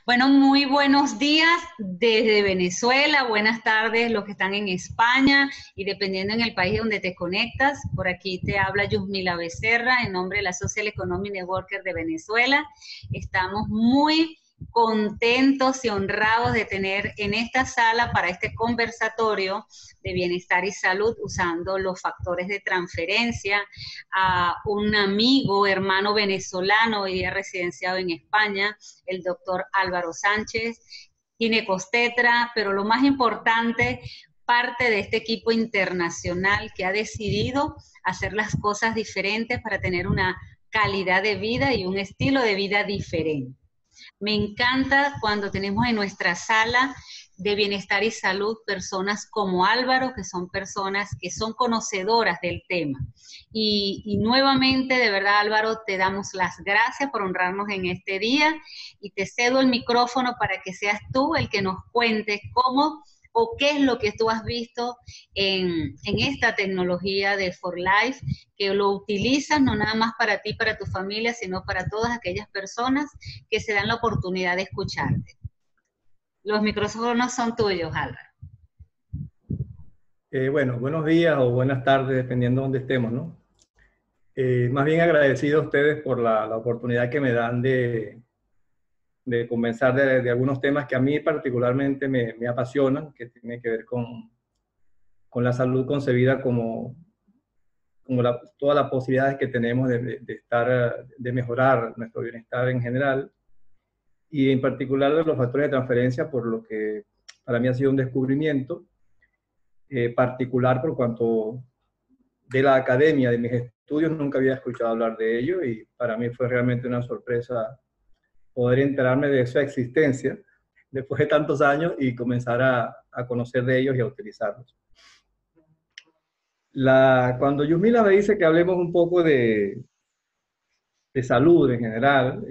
Bueno, muy buenos días desde Venezuela, buenas tardes los que están en España y dependiendo en el país donde te conectas. Por aquí te habla Yusmila Becerra en nombre de la Social Economic Networker de Venezuela. Estamos muy contentos y honrados de tener en esta sala para este conversatorio de bienestar y salud usando los factores de transferencia a un amigo, hermano venezolano, hoy día residenciado en España, el doctor Álvaro Sánchez, ginecostetra, pero lo más importante, parte de este equipo internacional que ha decidido hacer las cosas diferentes para tener una calidad de vida y un estilo de vida diferente. Me encanta cuando tenemos en nuestra sala de bienestar y salud personas como Álvaro, que son personas que son conocedoras del tema. Y nuevamente, de verdad, Álvaro, te damos las gracias por honrarnos en este día y te cedo el micrófono para que seas tú el que nos cuente cómo o qué es lo que tú has visto en esta tecnología de For Life, que lo utilizas no nada más para ti, para tu familia, sino para todas aquellas personas que se dan la oportunidad de escucharte. Los micrófonos son tuyos, Álvaro. Bueno, buenos días o buenas tardes, dependiendo de dónde estemos, ¿no? Más bien agradecido a ustedes por la oportunidad que me dan de conversar de algunos temas que a mí particularmente me apasionan, que tiene que ver con la salud concebida como todas las posibilidades que tenemos de mejorar nuestro bienestar en general, y en particular de los factores de transferencia, por lo que para mí ha sido un descubrimiento particular por cuanto de la academia, de mis estudios, nunca había escuchado hablar de ello y para mí fue realmente una sorpresa poder enterarme de esa existencia después de tantos años y comenzar a conocer de ellos y a utilizarlos. Cuando Yusmila me dice que hablemos un poco de salud en general,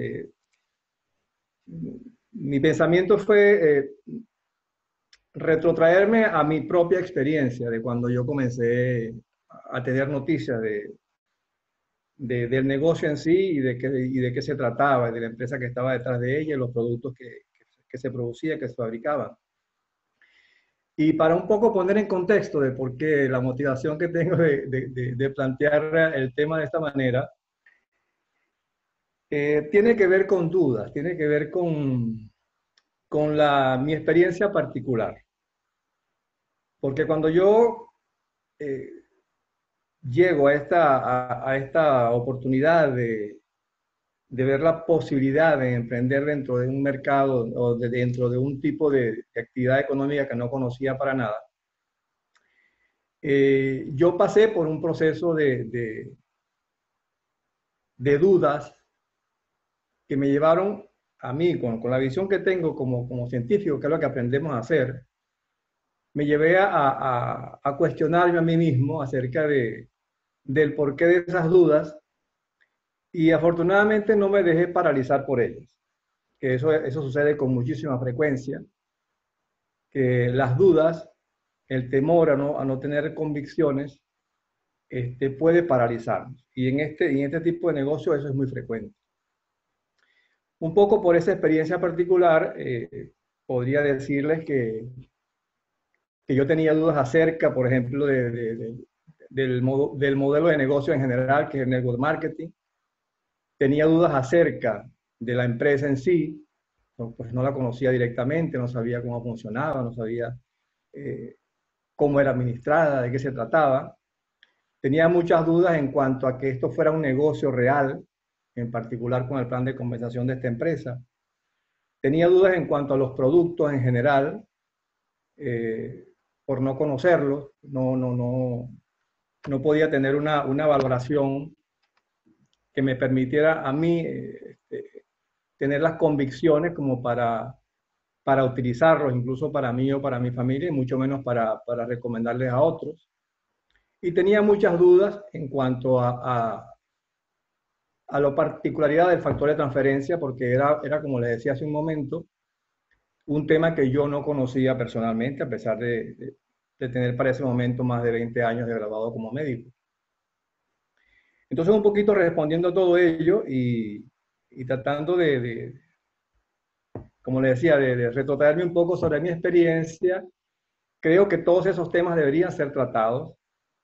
mi pensamiento fue retrotraerme a mi propia experiencia de cuando yo comencé a tener noticias del negocio en sí y de qué se trataba, de la empresa que estaba detrás de ella y los productos que se producían, que se fabricaban. Y para un poco poner en contexto de por qué la motivación que tengo de plantear el tema de esta manera, tiene que ver con dudas, tiene que ver con mi experiencia particular. Porque cuando yo llego a esta oportunidad de ver la posibilidad de emprender dentro de un mercado o dentro de un tipo de actividad económica que no conocía para nada, yo pasé por un proceso de dudas que me llevaron a mí, con la visión que tengo como científico, que es lo que aprendemos a hacer, me llevé a cuestionarme a mí mismo acerca del porqué de esas dudas y afortunadamente no me dejé paralizar por ellas, que eso sucede con muchísima frecuencia, que las dudas, el temor a no tener convicciones, puede paralizarnos. Y en este tipo de negocio eso es muy frecuente. Un poco por esa experiencia particular, podría decirles que yo tenía dudas acerca, por ejemplo, del modelo de negocio en general, que es el network marketing. Tenía dudas acerca de la empresa en sí, pues no la conocía directamente, no sabía cómo funcionaba, no sabía cómo era administrada, de qué se trataba. Tenía muchas dudas en cuanto a que esto fuera un negocio real, en particular con el plan de compensación de esta empresa. Tenía dudas en cuanto a los productos en general, por no conocerlos, no podía tener una valoración que me permitiera a mí tener las convicciones como para utilizarlos, incluso para mí o para mi familia, y mucho menos para recomendarles a otros. Y tenía muchas dudas en cuanto a la particularidad del factor de transferencia, porque era, como les decía hace un momento, un tema que yo no conocía personalmente, a pesar de tener para ese momento más de 20 años de graduado como médico. Entonces, un poquito respondiendo a todo ello y tratando como le decía, de retrotraerme un poco sobre mi experiencia, creo que todos esos temas deberían ser tratados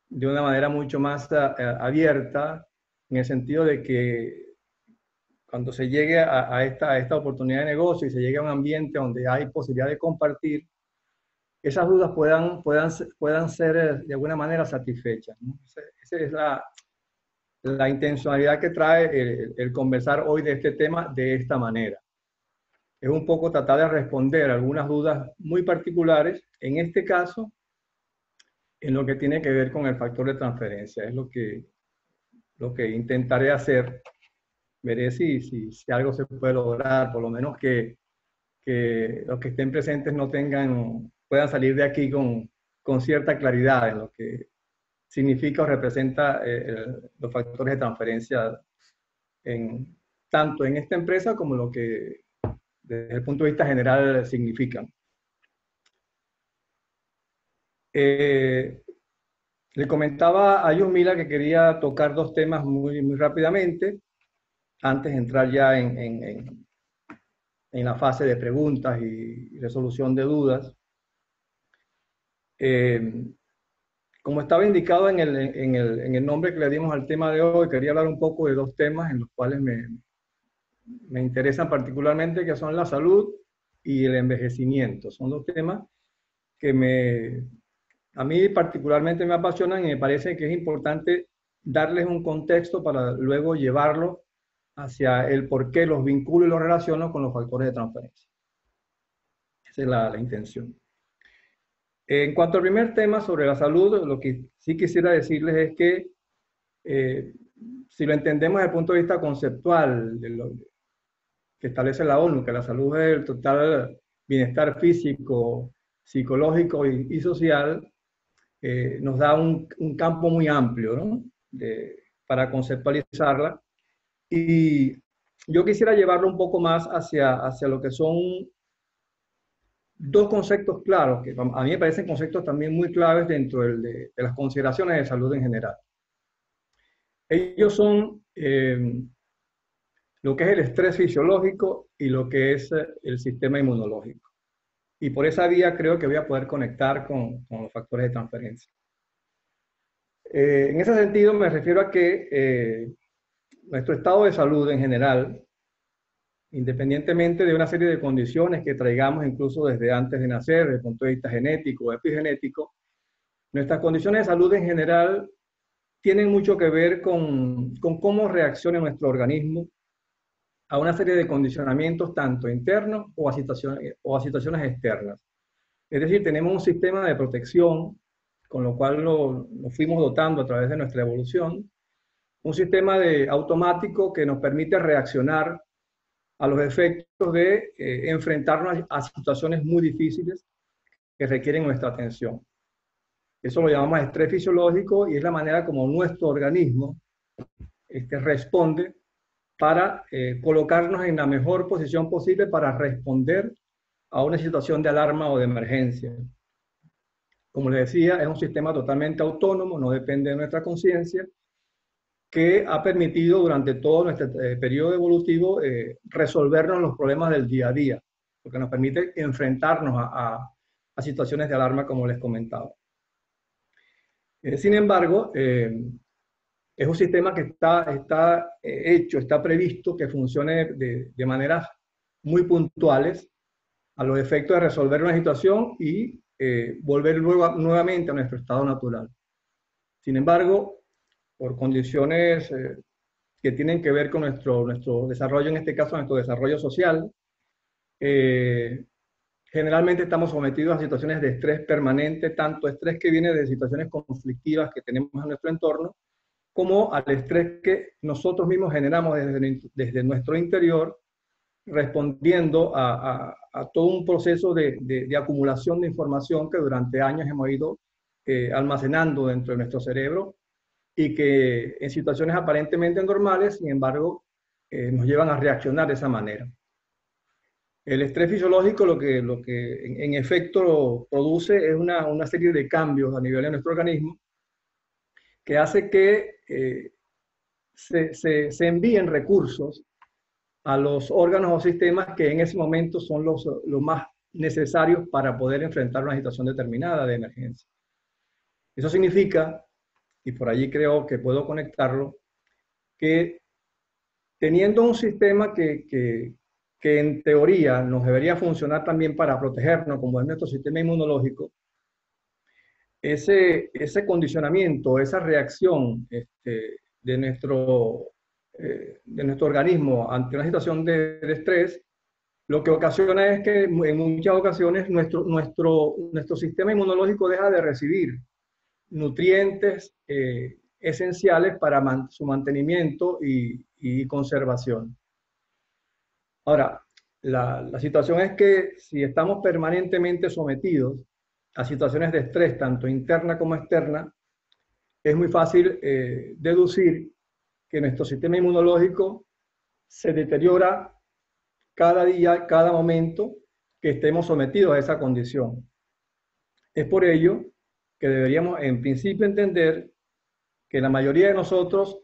de una manera mucho más abierta, en el sentido de que cuando se llegue a esta oportunidad de negocio y se llegue a un ambiente donde hay posibilidad de compartir, esas dudas puedan ser de alguna manera satisfechas, ¿no? Esa es la intencionalidad que trae el conversar hoy de este tema de esta manera. Es un poco tratar de responder algunas dudas muy particulares, en este caso, en lo que tiene que ver con el factor de transferencia. Es lo que intentaré hacer. Veré si algo se puede lograr, por lo menos que los que estén presentes puedan salir de aquí con cierta claridad en lo que significa o representa los factores de transferencia tanto en esta empresa como lo que desde el punto de vista general significan. Le comentaba a Yusmila que quería tocar dos temas muy rápidamente, antes de entrar ya en la fase de preguntas y resolución de dudas. Como estaba indicado en el nombre que le dimos al tema de hoy, quería hablar un poco de dos temas en los cuales me interesan particularmente, que son la salud y el envejecimiento. Son dos temas que a mí particularmente me apasionan y me parece que es importante darles un contexto para luego llevarlo hacia el por qué los vinculo y los relaciono con los factores de transferencia. Esa es la intención. En cuanto al primer tema sobre la salud, lo que sí quisiera decirles es que si lo entendemos desde el punto de vista conceptual de lo que establece la ONU, que la salud es el total bienestar físico, psicológico y social, nos da un campo muy amplio, ¿no? Para conceptualizarla. Y yo quisiera llevarlo un poco más hacia lo que son dos conceptos claros, que a mí me parecen conceptos también muy claves dentro de las consideraciones de salud en general. Ellos son lo que es el estrés fisiológico y lo que es el sistema inmunológico. Y por esa vía creo que voy a poder conectar con los factores de transferencia. En ese sentido me refiero a que nuestro estado de salud en general, independientemente de una serie de condiciones que traigamos incluso desde antes de nacer, desde el punto de vista genético o epigenético, nuestras condiciones de salud en general tienen mucho que ver con cómo reacciona nuestro organismo a una serie de condicionamientos tanto internos o a situaciones externas. Es decir, tenemos un sistema de protección con lo cual nos fuimos dotando a través de nuestra evolución, un sistema automático que nos permite reaccionar a los efectos de enfrentarnos a situaciones muy difíciles que requieren nuestra atención. Eso lo llamamos estrés fisiológico y es la manera como nuestro organismo responde para colocarnos en la mejor posición posible para responder a una situación de alarma o de emergencia. Como les decía, es un sistema totalmente autónomo, no depende de nuestra conciencia, que ha permitido durante todo nuestro periodo evolutivo resolvernos los problemas del día a día, porque nos permite enfrentarnos a situaciones de alarma, como les comentaba. Sin embargo, es un sistema que está hecho, está previsto que funcione de maneras muy puntuales a los efectos de resolver una situación y volver luego nuevamente a nuestro estado natural. Sin embargo, por condiciones que tienen que ver con nuestro desarrollo, en este caso nuestro desarrollo social, generalmente estamos sometidos a situaciones de estrés permanente, tanto estrés que viene de situaciones conflictivas que tenemos en nuestro entorno, como al estrés que nosotros mismos generamos desde nuestro interior, respondiendo a todo un proceso de acumulación de información que durante años hemos ido almacenando dentro de nuestro cerebro y que en situaciones aparentemente normales, sin embargo, nos llevan a reaccionar de esa manera. El estrés fisiológico lo que en efecto produce es una serie de cambios a nivel de nuestro organismo que hace que se envíen recursos a los órganos o sistemas que en ese momento son los más necesarios para poder enfrentar una situación determinada de emergencia. Eso significa, y por allí creo que puedo conectarlo, que teniendo un sistema que en teoría nos debería funcionar también para protegernos, como es nuestro sistema inmunológico, ese condicionamiento, esa reacción de nuestro organismo ante una situación de estrés, lo que ocasiona es que en muchas ocasiones nuestro sistema inmunológico deja de recibir nutrientes esenciales para su mantenimiento y conservación. Ahora, la situación es que si estamos permanentemente sometidos a situaciones de estrés, tanto interna como externa, es muy fácil deducir que nuestro sistema inmunológico se deteriora cada día, cada momento que estemos sometidos a esa condición. Es por ello que deberíamos en principio entender que la mayoría de nosotros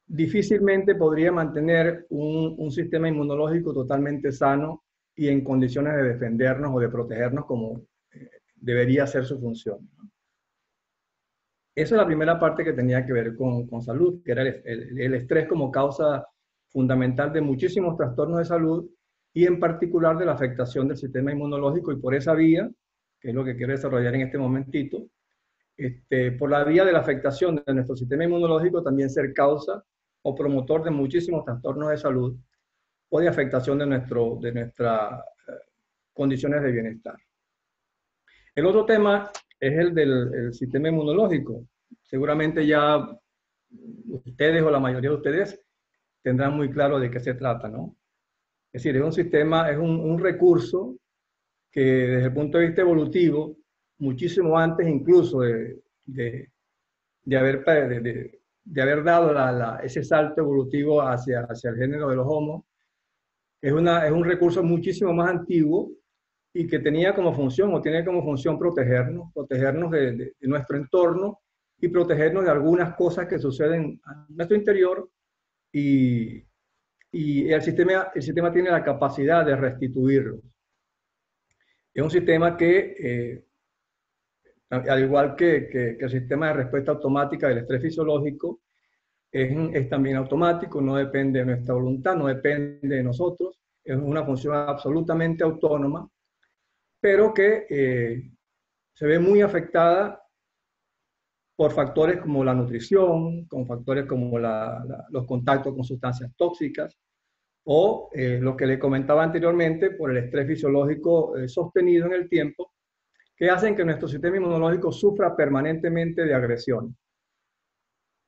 difícilmente podría mantener un sistema inmunológico totalmente sano y en condiciones de defendernos o de protegernos como debería ser su función. Esa es la primera parte que tenía que ver con salud, que era el estrés como causa fundamental de muchísimos trastornos de salud y en particular de la afectación del sistema inmunológico, y por esa vía, que es lo que quiero desarrollar en este momentito, por la vía de la afectación de nuestro sistema inmunológico también ser causa o promotor de muchísimos trastornos de salud o de afectación de nuestras condiciones de bienestar. El otro tema es el del sistema inmunológico. Seguramente ya ustedes o la mayoría de ustedes tendrán muy claro de qué se trata, ¿no? Es decir, es un sistema, es un recurso que desde el punto de vista evolutivo, muchísimo antes incluso de haber dado ese salto evolutivo hacia el género de los homos, es un recurso muchísimo más antiguo y que tenía como función o tiene como función protegernos de nuestro entorno y protegernos de algunas cosas que suceden en nuestro interior, y el sistema tiene la capacidad de restituirlos. Es un sistema que, al igual que el sistema de respuesta automática del estrés fisiológico, es también automático, no depende de nuestra voluntad, no depende de nosotros, es una función absolutamente autónoma, pero que se ve muy afectada por factores como la nutrición, con factores como los contactos con sustancias tóxicas, o lo que le comentaba anteriormente, por el estrés fisiológico sostenido en el tiempo, que hacen que nuestro sistema inmunológico sufra permanentemente de agresión.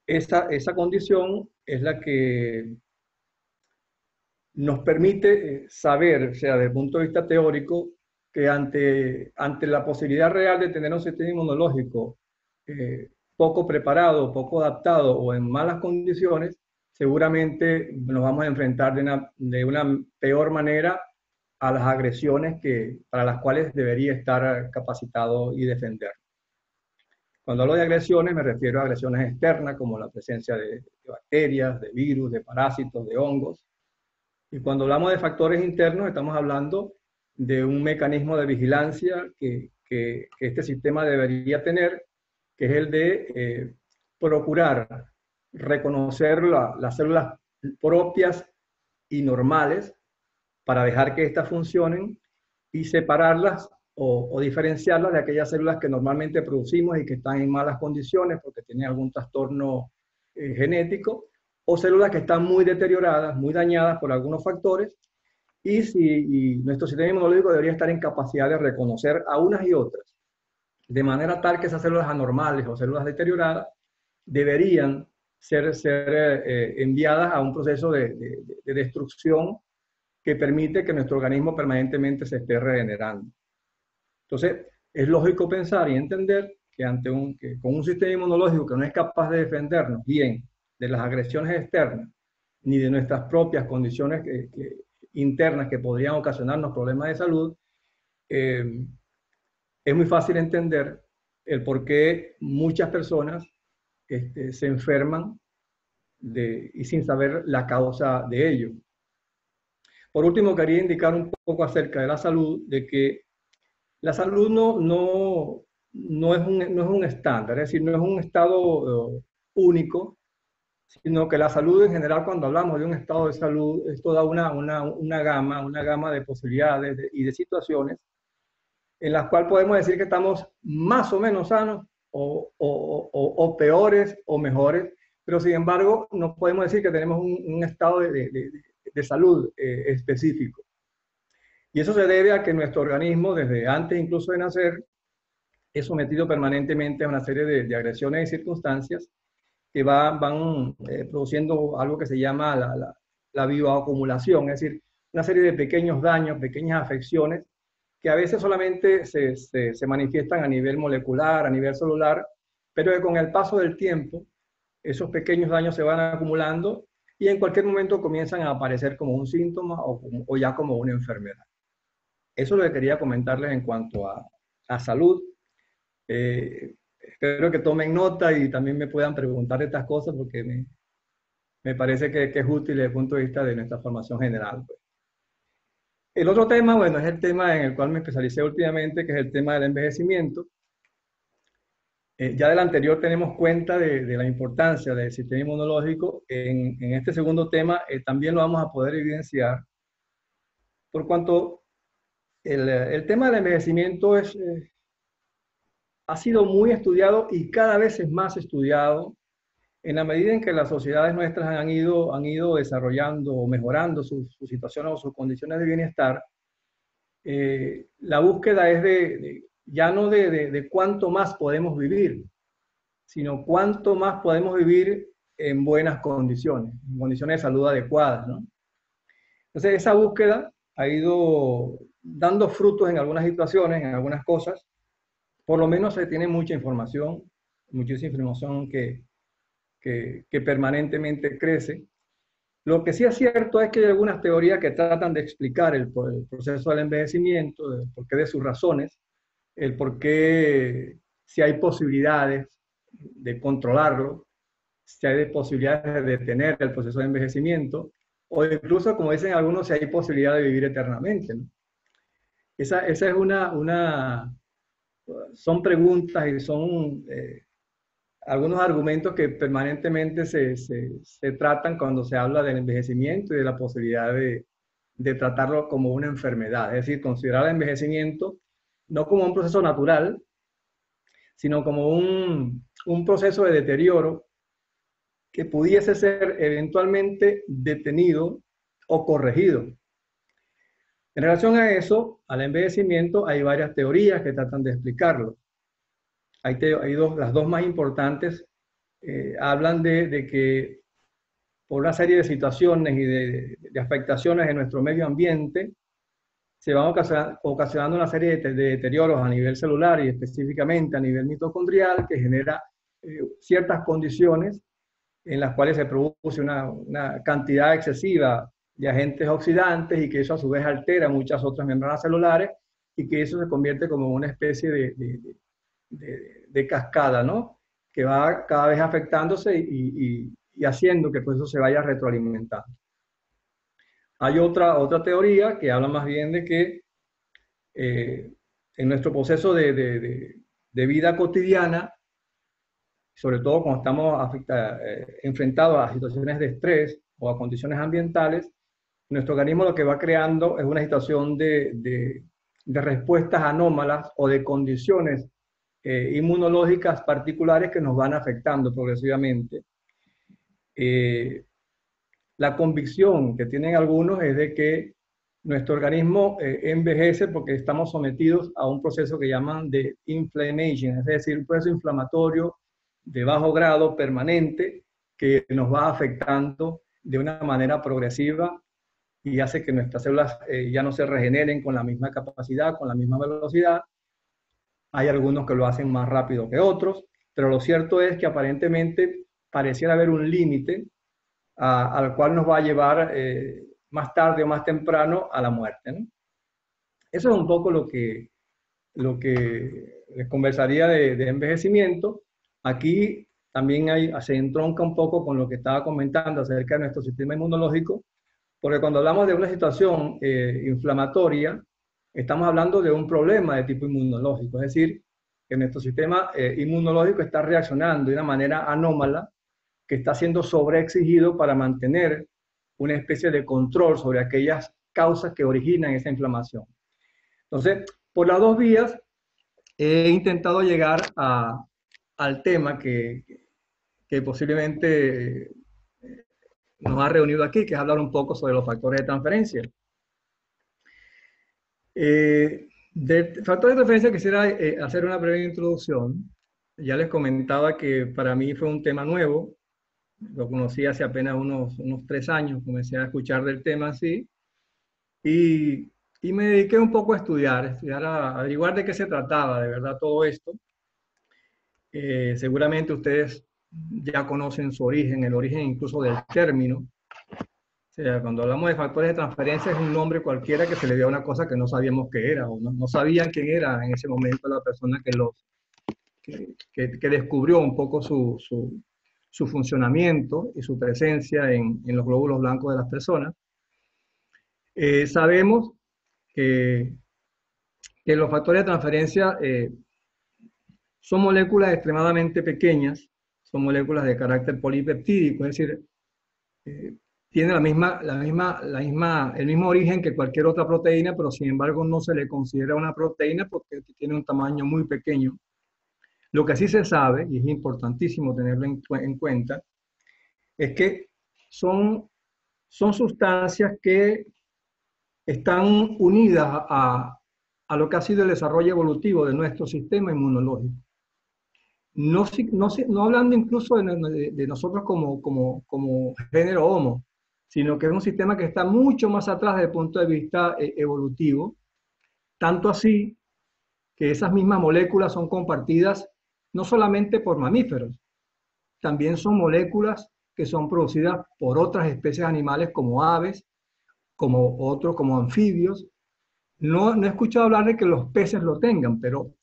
Esa condición es la que nos permite saber, o sea, desde el punto de vista teórico, que ante la posibilidad real de tener un sistema inmunológico poco preparado, poco adaptado o en malas condiciones, seguramente nos vamos a enfrentar de una peor manera a las agresiones para las cuales debería estar capacitado y defender. Cuando hablo de agresiones me refiero a agresiones externas como la presencia de bacterias, de virus, de parásitos, de hongos. Y cuando hablamos de factores internos estamos hablando de un mecanismo de vigilancia que este sistema debería tener, que es el de procurar reconocer las células propias y normales para dejar que éstas funcionen y separarlas o diferenciarlas de aquellas células que normalmente producimos y que están en malas condiciones porque tienen algún trastorno genético, o células que están muy deterioradas, muy dañadas por algunos factores, y nuestro sistema inmunológico debería estar en capacidad de reconocer a unas y otras, de manera tal que esas células anormales o células deterioradas deberían ser enviadas a un proceso de destrucción que permite que nuestro organismo permanentemente se esté regenerando. Entonces, es lógico pensar y entender que con un sistema inmunológico que no es capaz de defendernos bien de las agresiones externas, ni de nuestras propias condiciones internas que podrían ocasionarnos problemas de salud, es muy fácil entender el por qué muchas personas se enferman y sin saber la causa de ello. Por último, quería indicar un poco acerca de la salud, de que la salud no es un estándar, es decir, no es un estado único, sino que la salud en general, cuando hablamos de un estado de salud, es toda una gama de posibilidades y de situaciones en las cuales podemos decir que estamos más o menos sanos o peores o mejores, pero sin embargo no podemos decir que tenemos un estado de salud específico. Y eso se debe a que nuestro organismo, desde antes incluso de nacer, es sometido permanentemente a una serie de agresiones y circunstancias que van produciendo algo que se llama la bioacumulación, es decir, una serie de pequeños daños, pequeñas afecciones, que a veces solamente se manifiestan a nivel molecular, a nivel celular, pero que con el paso del tiempo, esos pequeños daños se van acumulando y en cualquier momento comienzan a aparecer como un síntoma o ya como una enfermedad. Eso es lo que quería comentarles en cuanto a salud. Espero que tomen nota y también me puedan preguntar estas cosas porque me parece que es útil desde el punto de vista de nuestra formación general, pues. El otro tema, bueno, es el tema en el cual me especialicé últimamente, que es el tema del envejecimiento. Ya del anterior tenemos cuenta de la importancia del sistema inmunológico. En este segundo tema también lo vamos a poder evidenciar, por cuanto el tema del envejecimiento ha sido muy estudiado y cada vez es más estudiado en la medida en que las sociedades nuestras han ido desarrollando o mejorando su situación o sus condiciones de bienestar. La búsqueda es ya no de cuánto más podemos vivir, sino cuánto más podemos vivir en buenas condiciones, en condiciones de salud adecuadas, ¿no? Entonces, esa búsqueda ha ido dando frutos en algunas situaciones, en algunas cosas. Por lo menos se tiene muchísima información que permanentemente crece. Lo que sí es cierto es que hay algunas teorías que tratan de explicar el proceso del envejecimiento, el porqué de sus razones, el porqué, si hay posibilidades de controlarlo, si hay posibilidades de detener el proceso de envejecimiento, o incluso, como dicen algunos, si hay posibilidad de vivir eternamente, ¿no? Esa es son preguntas y son algunos argumentos que permanentemente se tratan cuando se habla del envejecimiento y de la posibilidad de tratarlo como una enfermedad. Es decir, considerar el envejecimiento no como un proceso natural, sino como un proceso de deterioro que pudiese ser eventualmente detenido o corregido. En relación a eso, al envejecimiento, hay varias teorías que tratan de explicarlo. Las dos más importantes hablan de que por una serie de situaciones y de afectaciones en nuestro medio ambiente, se van ocasionando una serie de deterioros a nivel celular y específicamente a nivel mitocondrial que genera ciertas condiciones en las cuales se produce una cantidad excesiva de agentes oxidantes y que eso a su vez altera muchas otras membranas celulares y que eso se convierte como una especie de cascada, ¿no? Que va cada vez afectándose y haciendo que pues eso se vaya retroalimentando. Hay otra teoría que habla más bien de que en nuestro proceso de vida cotidiana, sobre todo cuando estamos enfrentados a situaciones de estrés o a condiciones ambientales, nuestro organismo lo que va creando es una situación de respuestas anómalas o de condiciones inmunológicas particulares que nos van afectando progresivamente. La convicción que tienen algunos es de que nuestro organismo envejece porque estamos sometidos a un proceso que llaman de inflammation, es decir, un proceso inflamatorio de bajo grado permanente que nos va afectando de una manera progresiva y hace que nuestras células ya no se regeneren con la misma capacidad, con la misma velocidad. Hay algunos que lo hacen más rápido que otros, pero lo cierto es que aparentemente pareciera haber un límite al cual nos va a llevar más tarde o más temprano a la muerte, ¿no? Eso es un poco lo que les conversaría de envejecimiento. Aquí también se entronca un poco con lo que estaba comentando acerca de nuestro sistema inmunológico, porque cuando hablamos de una situación inflamatoria, estamos hablando de un problema de tipo inmunológico, es decir, que nuestro sistema inmunológico está reaccionando de una manera anómala, que está siendo sobreexigido para mantener una especie de control sobre aquellas causas que originan esa inflamación. Entonces, por las dos vías he intentado llegar al tema que posiblemente nos ha reunido aquí, que es hablar un poco sobre los factores de transferencia. De factores de transferencia quisiera hacer una breve introducción. Ya les comentaba que para mí fue un tema nuevo. Lo conocí hace apenas unos 3 años, comencé a escuchar del tema así. Y me dediqué un poco a estudiar, a averiguar de qué se trataba de verdad todo esto. Seguramente ustedes ya conocen su origen, el origen incluso del término. O sea, cuando hablamos de factores de transferencia es un nombre cualquiera que se le dio a una cosa que no sabíamos qué era, o no sabían quién era en ese momento la persona que descubrió un poco su funcionamiento y su presencia en los glóbulos blancos de las personas. Sabemos que los factores de transferencia son moléculas extremadamente pequeñas, son moléculas de carácter polipeptídico, es decir, tiene el mismo origen que cualquier otra proteína, pero sin embargo no se le considera una proteína porque tiene un tamaño muy pequeño. Lo que sí se sabe, y es importantísimo tenerlo en cuenta, es que son sustancias que están unidas a lo que ha sido el desarrollo evolutivo de nuestro sistema inmunológico. No hablando incluso de nosotros como género Homo, sino que es un sistema que está mucho más atrás desde el punto de vista evolutivo, tanto así que esas mismas moléculas son compartidas no solamente por mamíferos, también son moléculas que son producidas por otras especies animales como aves, como anfibios. No he escuchado hablar de que los peces lo tengan, pero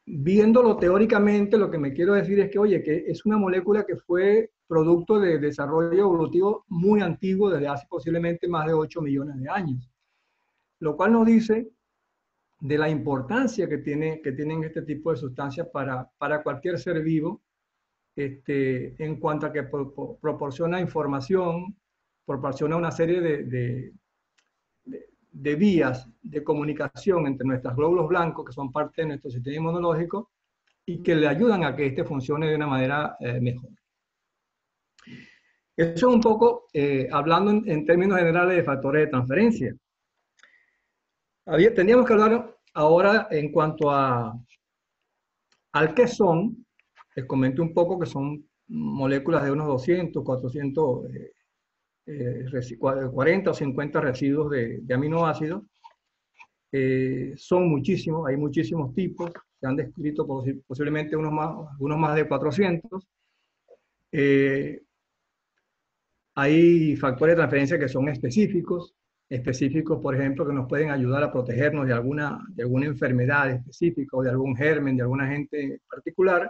viéndolo teóricamente, lo que me quiero decir es que, oye, que es una molécula que fue producto de desarrollo evolutivo muy antiguo, desde hace posiblemente más de 8 millones de años. Lo cual nos dice de la importancia que tienen este tipo de sustancias para cualquier ser vivo, en cuanto a que proporciona información, proporciona una serie de vías de comunicación entre nuestros glóbulos blancos, que son parte de nuestro sistema inmunológico, y que le ayudan a que este funcione de una manera mejor. Eso es un poco hablando en términos generales de factores de transferencia. Tendríamos que hablar ahora en cuanto al qué son. Les comento un poco que son moléculas de unos 200, 400, 40 o 50 residuos de aminoácidos. Son muchísimos, hay muchísimos tipos, se han descrito posiblemente unos más de 400. Hay factores de transferencia que son específicos, por ejemplo, que nos pueden ayudar a protegernos de alguna enfermedad específica o de algún germen, de algún agente particular.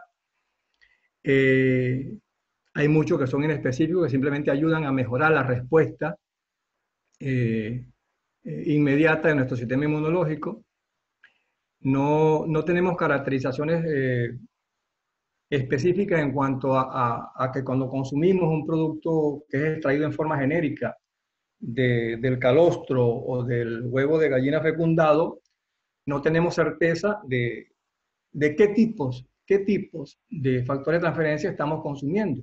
Hay muchos que son inespecíficos, que simplemente ayudan a mejorar la respuesta inmediata de nuestro sistema inmunológico. No tenemos caracterizaciones específicas en cuanto a que cuando consumimos un producto que es extraído en forma genérica del calostro o del huevo de gallina fecundado, no tenemos certeza de qué tipos de factores de transferencia estamos consumiendo.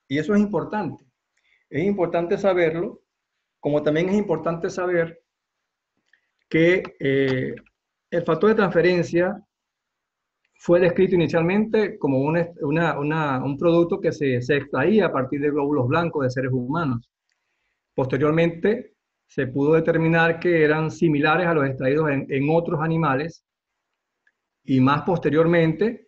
Y eso es importante. Es importante saberlo, como también es importante saber que el factor de transferencia fue descrito inicialmente como un producto que se extraía a partir de glóbulos blancos de seres humanos. Posteriormente, se pudo determinar que eran similares a los extraídos en otros animales, y más posteriormente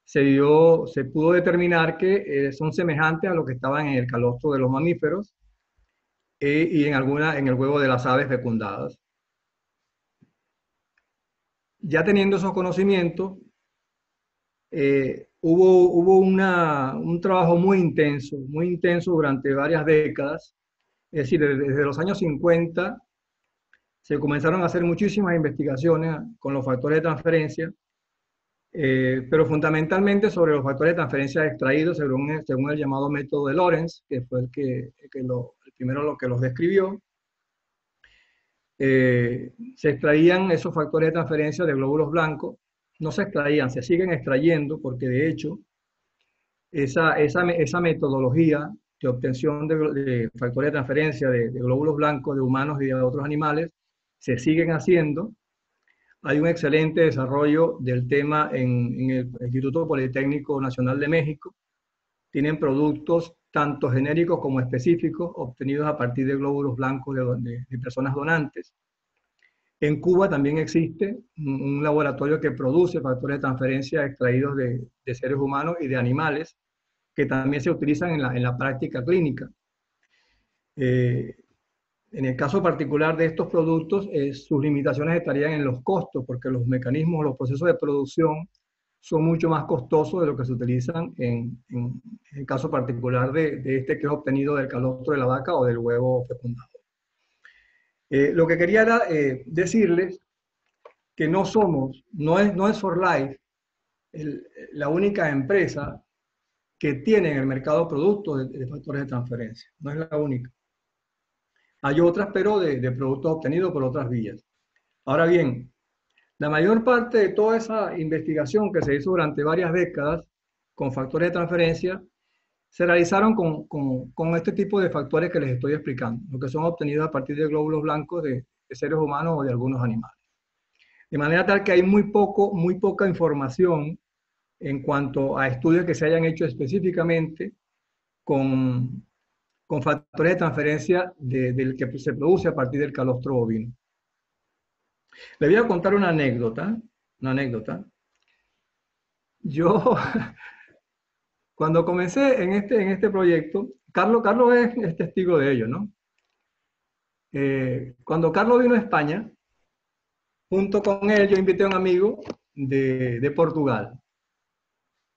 se pudo determinar que son semejantes a lo que estaban en el calostro de los mamíferos y en el huevo de las aves fecundadas. Ya teniendo esos conocimientos, hubo un trabajo muy intenso durante varias décadas. Es decir, desde los años 50 se comenzaron a hacer muchísimas investigaciones con los factores de transferencia, pero fundamentalmente sobre los factores de transferencia extraídos según el llamado método de Lorentz, que fue el primero que los describió. Se extraían esos factores de transferencia de glóbulos blancos, no se extraían, se siguen extrayendo porque de hecho esa metodología de obtención de factores de transferencia de glóbulos blancos de humanos y de otros animales se siguen haciendo. Hay un excelente desarrollo del tema en el Instituto Politécnico Nacional de México. Tienen productos tanto genéricos como específicos obtenidos a partir de glóbulos blancos de personas donantes. En Cuba también existe un laboratorio que produce factores de transferencia extraídos de seres humanos y de animales que también se utilizan en la práctica clínica. En el caso particular de estos productos, sus limitaciones estarían en los costos, porque los mecanismos, los procesos de producción son mucho más costosos de lo que se utilizan en el caso particular de este que es obtenido del calostro de la vaca o del huevo fecundado. Lo que quería era decirles que no es 4Life la única empresa que tiene en el mercado productos de factores de transferencia. No es la única. Hay otras, pero de productos obtenidos por otras vías. Ahora bien, la mayor parte de toda esa investigación que se hizo durante varias décadas con factores de transferencia se realizaron con este tipo de factores que les estoy explicando, lo que son obtenidos a partir de glóbulos blancos de seres humanos o de algunos animales. De manera tal que hay muy poca información en cuanto a estudios que se hayan hecho específicamente con factores de transferencia del que se produce a partir del calostro bovino. Le voy a contar una anécdota. Yo, cuando comencé en este proyecto, Carlos es testigo de ello, ¿no? Cuando Carlos vino a España, junto con él yo invité a un amigo de Portugal,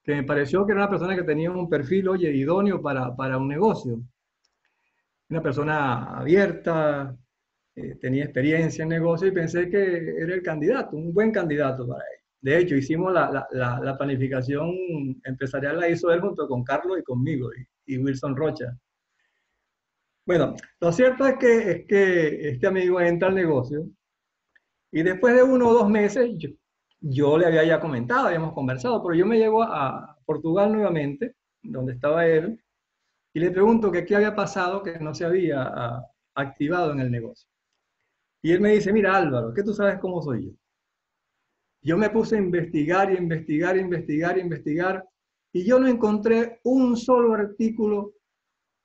que me pareció que era una persona que tenía un perfil, oye, idóneo para un negocio. Una persona abierta, tenía experiencia en negocio y pensé que era el candidato, un buen candidato para él. De hecho, hicimos la planificación empresarial, la hizo él junto con Carlos y conmigo y Wilson Rocha. Bueno, lo cierto es que este amigo entra al negocio y después de 1 o 2 meses yo le había ya comentado, habíamos conversado, pero yo me llevo a Portugal nuevamente, donde estaba él, y le pregunto que qué había pasado que no se había activado en el negocio. Y él me dice, mira Álvaro, que tú sabes cómo soy yo. Yo me puse a investigar y investigar, y yo no encontré un solo artículo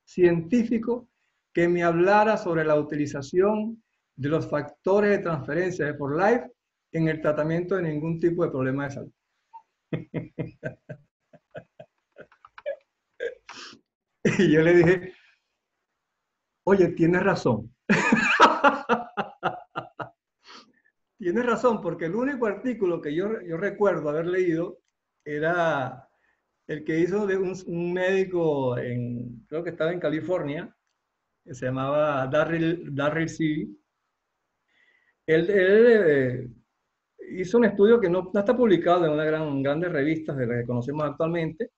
científico que me hablara sobre la utilización de los factores de transferencia de 4Life en el tratamiento de ningún tipo de problema de salud. Y yo le dije, oye, tienes razón. Tienes razón, porque el único artículo que yo recuerdo haber leído era el que hizo de un médico, creo que estaba en California, que se llamaba Darryl Seavey. Él hizo un estudio que no está publicado en una grandes revistas de las que conocemos actualmente,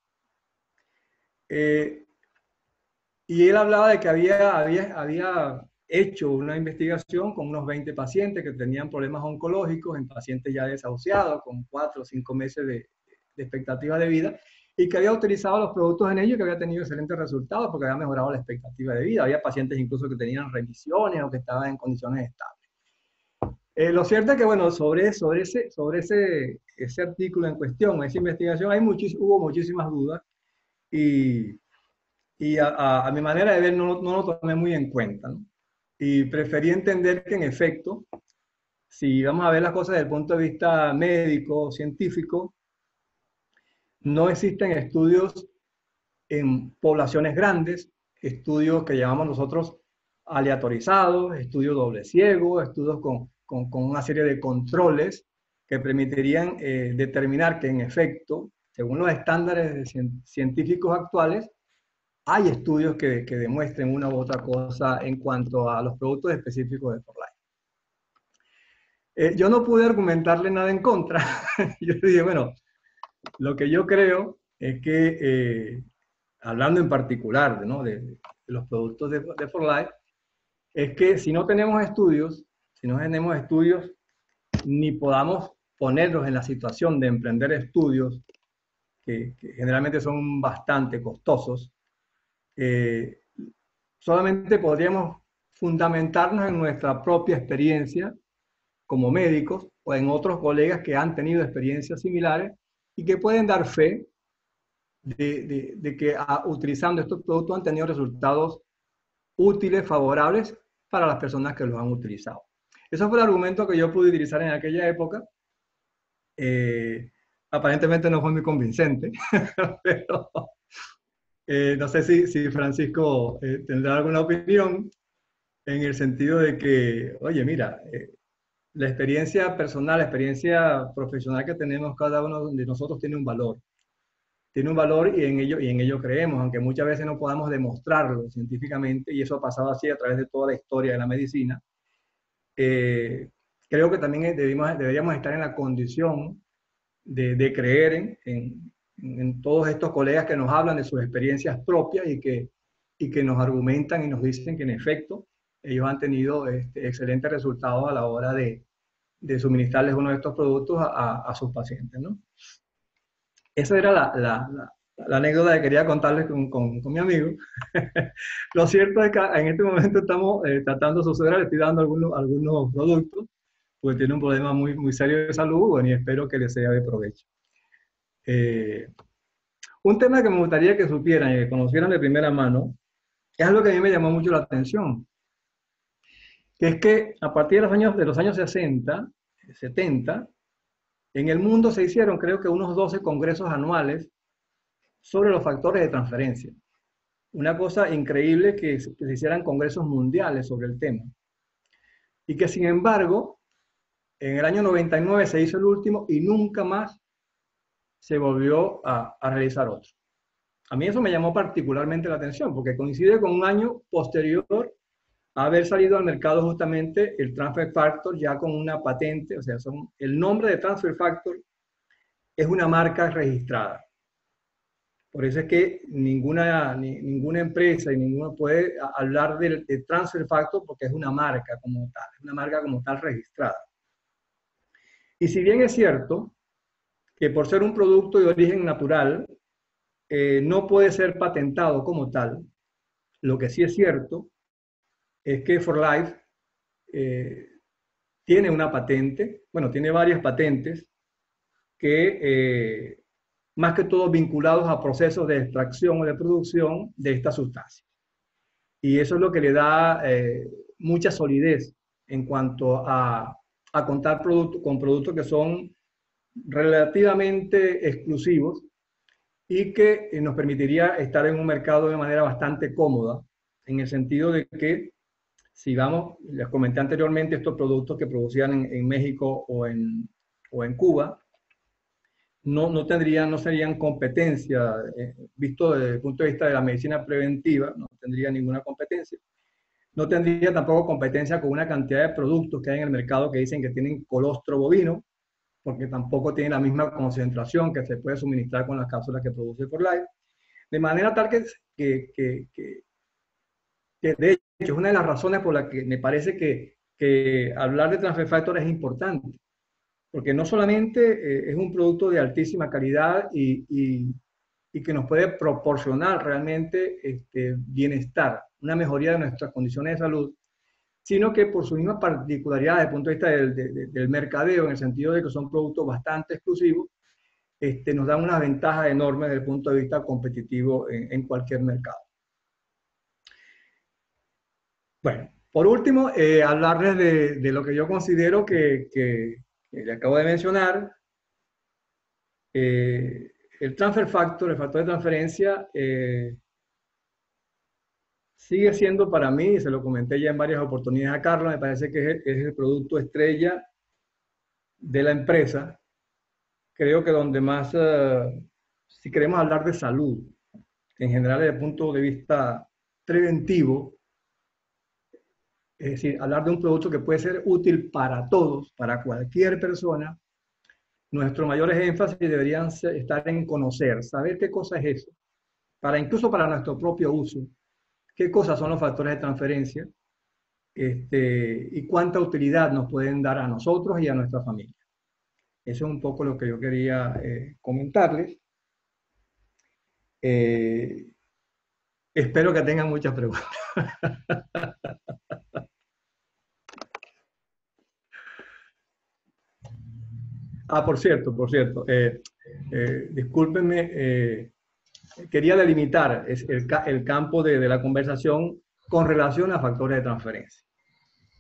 y él hablaba de que había hecho una investigación con unos 20 pacientes que tenían problemas oncológicos, en pacientes ya desahuciados, con 4 o 5 meses de expectativa de vida, y que había utilizado los productos en ellos y que había tenido excelentes resultados porque había mejorado la expectativa de vida. Había pacientes incluso que tenían remisiones o que estaban en condiciones estables. Lo cierto es que, bueno, sobre ese artículo en cuestión, esa investigación, hubo muchísimas dudas y a mi manera de ver no lo tomé muy en cuenta, ¿no? Y preferí entender que en efecto, si vamos a ver las cosas desde el punto de vista médico, científico, no existen estudios en poblaciones grandes, estudios que llamamos nosotros aleatorizados, estudios doble ciego, estudios con una serie de controles que permitirían determinar que en efecto según los estándares científicos actuales, hay estudios que demuestren una u otra cosa en cuanto a los productos específicos de For Life. Yo no pude argumentarle nada en contra. Yo dije, bueno, lo que yo creo es que, hablando en particular, ¿no?, de los productos de For Life, es que si no tenemos estudios, ni podamos ponernos en la situación de emprender estudios, que generalmente son bastante costosos, solamente podríamos fundamentarnos en nuestra propia experiencia como médicos o en otros colegas que han tenido experiencias similares y que pueden dar fe de que utilizando estos productos han tenido resultados útiles, favorables para las personas que los han utilizado. Ese fue el argumento que yo pude utilizar en aquella época. Aparentemente no fue muy convincente, pero no sé si Francisco tendrá alguna opinión en el sentido de que, oye, mira, la experiencia personal, la experiencia profesional que tenemos cada uno de nosotros tiene un valor. Tiene un valor y en ello creemos, aunque muchas veces no podamos demostrarlo científicamente, y eso ha pasado así a través de toda la historia de la medicina. Creo que también deberíamos estar en la condición de creer en todos estos colegas que nos hablan de sus experiencias propias y que nos argumentan y nos dicen que en efecto ellos han tenido excelentes resultados a la hora de suministrarles uno de estos productos a sus pacientes, ¿no? Esa era la anécdota que quería contarles con mi amigo. Lo cierto es que en este momento estamos tratando de suceder, le estoy dando algunos productos, porque tiene un problema muy, muy serio de salud, bueno, y espero que les sea de provecho. Un tema que me gustaría que supieran y que conocieran de primera mano, es algo que a mí me llamó mucho la atención, que es que a partir de los años 60, 70, en el mundo se hicieron, creo que unos 12 congresos anuales sobre los factores de transferencia. Una cosa increíble que se hicieran congresos mundiales sobre el tema. Y que sin embargo, en el año 99 se hizo el último y nunca más se volvió a realizar otro. A mí eso me llamó particularmente la atención, porque coincide con un año posterior a haber salido al mercado justamente el Transfer Factor ya con una patente, o sea, el nombre de Transfer Factor es una marca registrada. Por eso es que ninguna empresa y ninguno puede hablar de Transfer Factor porque es una marca como tal registrada. Y si bien es cierto que por ser un producto de origen natural, no puede ser patentado como tal, lo que sí es cierto es que For Life tiene una patente, bueno, tiene varias patentes que más que todo vinculados a procesos de extracción o de producción de esta sustancia. Y eso es lo que le da mucha solidez en cuanto a contar con productos que son relativamente exclusivos y que nos permitiría estar en un mercado de manera bastante cómoda, en el sentido de que, si vamos, les comenté anteriormente, estos productos que producían en México o en Cuba, no serían competencia, visto desde el punto de vista de la medicina preventiva, no tendría ninguna competencia. No tendría tampoco competencia con una cantidad de productos que hay en el mercado que dicen que tienen colostro bovino, porque tampoco tienen la misma concentración que se puede suministrar con las cápsulas que produce For Life. De manera tal que de hecho es una de las razones por las que me parece que hablar de Transfer Factor es importante, porque no solamente es un producto de altísima calidad y que nos puede proporcionar realmente bienestar, una mejoría de nuestras condiciones de salud, sino que por su misma particularidad desde el punto de vista del mercadeo, en el sentido de que son productos bastante exclusivos, nos dan unas ventajas enormes desde el punto de vista competitivo en cualquier mercado. Bueno, por último, hablarles de lo que yo considero que le acabo de mencionar. El transfer factor, el factor de transferencia, sigue siendo para mí, y se lo comenté ya en varias oportunidades a Carlos, me parece que es el producto estrella de la empresa. Creo que donde más si queremos hablar de salud, en general desde el punto de vista preventivo, es decir, hablar de un producto que puede ser útil para todos, para cualquier persona, nuestros mayores énfasis deberían estar en conocer, saber qué cosa es eso, incluso para nuestro propio uso, qué cosas son los factores de transferencia, y cuánta utilidad nos pueden dar a nosotros y a nuestra familia. Eso es un poco lo que yo quería comentarles. Espero que tengan muchas preguntas. Por cierto, discúlpenme, quería delimitar el campo de la conversación con relación a factores de transferencia.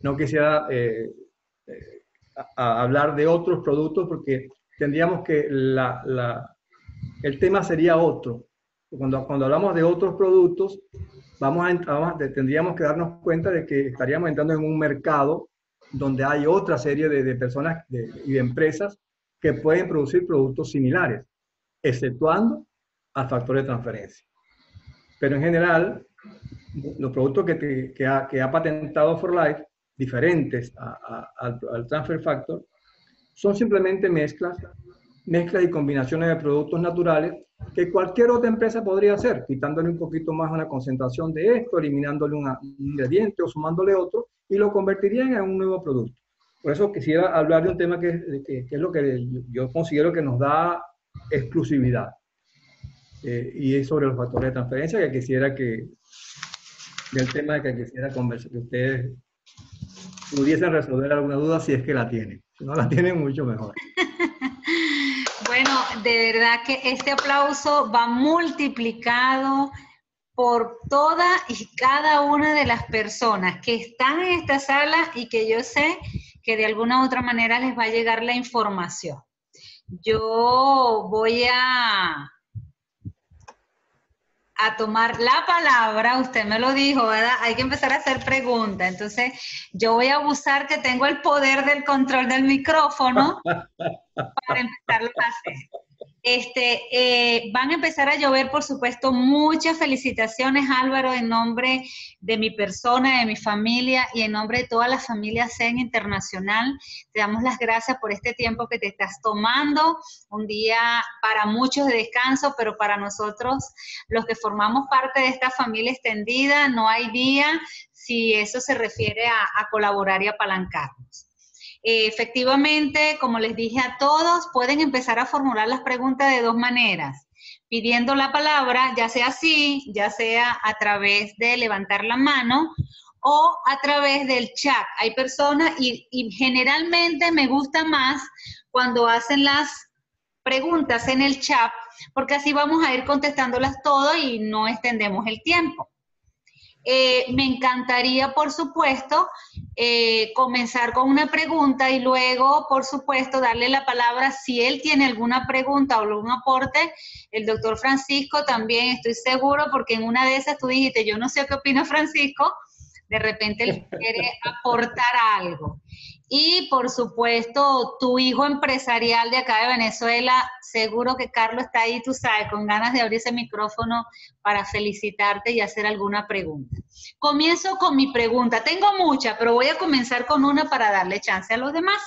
No quisiera hablar de otros productos porque tendríamos que, el tema sería otro. Cuando hablamos de otros productos, tendríamos que darnos cuenta de que estaríamos entrando en un mercado donde hay otra serie de personas y de empresas que pueden producir productos similares, exceptuando al factor de transferencia. Pero en general, los productos que ha patentado For Life, diferentes al transfer factor, son simplemente mezclas y combinaciones de productos naturales que cualquier otra empresa podría hacer, quitándole un poquito más una concentración de esto, eliminándole un ingrediente o sumándole otro, y lo convertirían en un nuevo producto. Por eso quisiera hablar de un tema que es lo que yo considero que nos da exclusividad. Y es sobre los factores de transferencia del tema que quisiera conversar, que ustedes pudiesen resolver alguna duda si es que la tienen. Si no la tienen, mucho mejor. Bueno, de verdad que este aplauso va multiplicado por toda y cada una de las personas que están en esta sala y que yo sé que de alguna u otra manera les va a llegar la información. Yo voy a tomar la palabra, usted me lo dijo, ¿verdad? Hay que empezar a hacer preguntas. Entonces, yo voy a abusar que tengo el poder del control del micrófono para empezarlo a hacer. Van a empezar a llover, por supuesto, muchas felicitaciones, Álvaro, en nombre de mi persona, de mi familia y en nombre de toda la familia CEN Internacional. Te damos las gracias por este tiempo que te estás tomando, un día para muchos de descanso, pero para nosotros, los que formamos parte de esta familia extendida, no hay día si eso se refiere a colaborar y apalancarnos. Efectivamente, como les dije a todos, pueden empezar a formular las preguntas de dos maneras, pidiendo la palabra, ya sea así, ya sea a través de levantar la mano o a través del chat. Hay personas y generalmente me gusta más cuando hacen las preguntas en el chat, porque así vamos a ir contestándolas todas y no extendemos el tiempo. Me encantaría, por supuesto, comenzar con una pregunta y luego, por supuesto, darle la palabra si él tiene alguna pregunta o algún aporte. El doctor Francisco también, estoy seguro, porque en una de esas tú dijiste, yo no sé qué opina Francisco, de repente él quiere aportar algo. Y, por supuesto, tu hijo empresarial de acá de Venezuela, seguro que Carlos está ahí, tú sabes, con ganas de abrir ese micrófono para felicitarte y hacer alguna pregunta. Comienzo con mi pregunta. Tengo muchas, pero voy a comenzar con una para darle chance a los demás.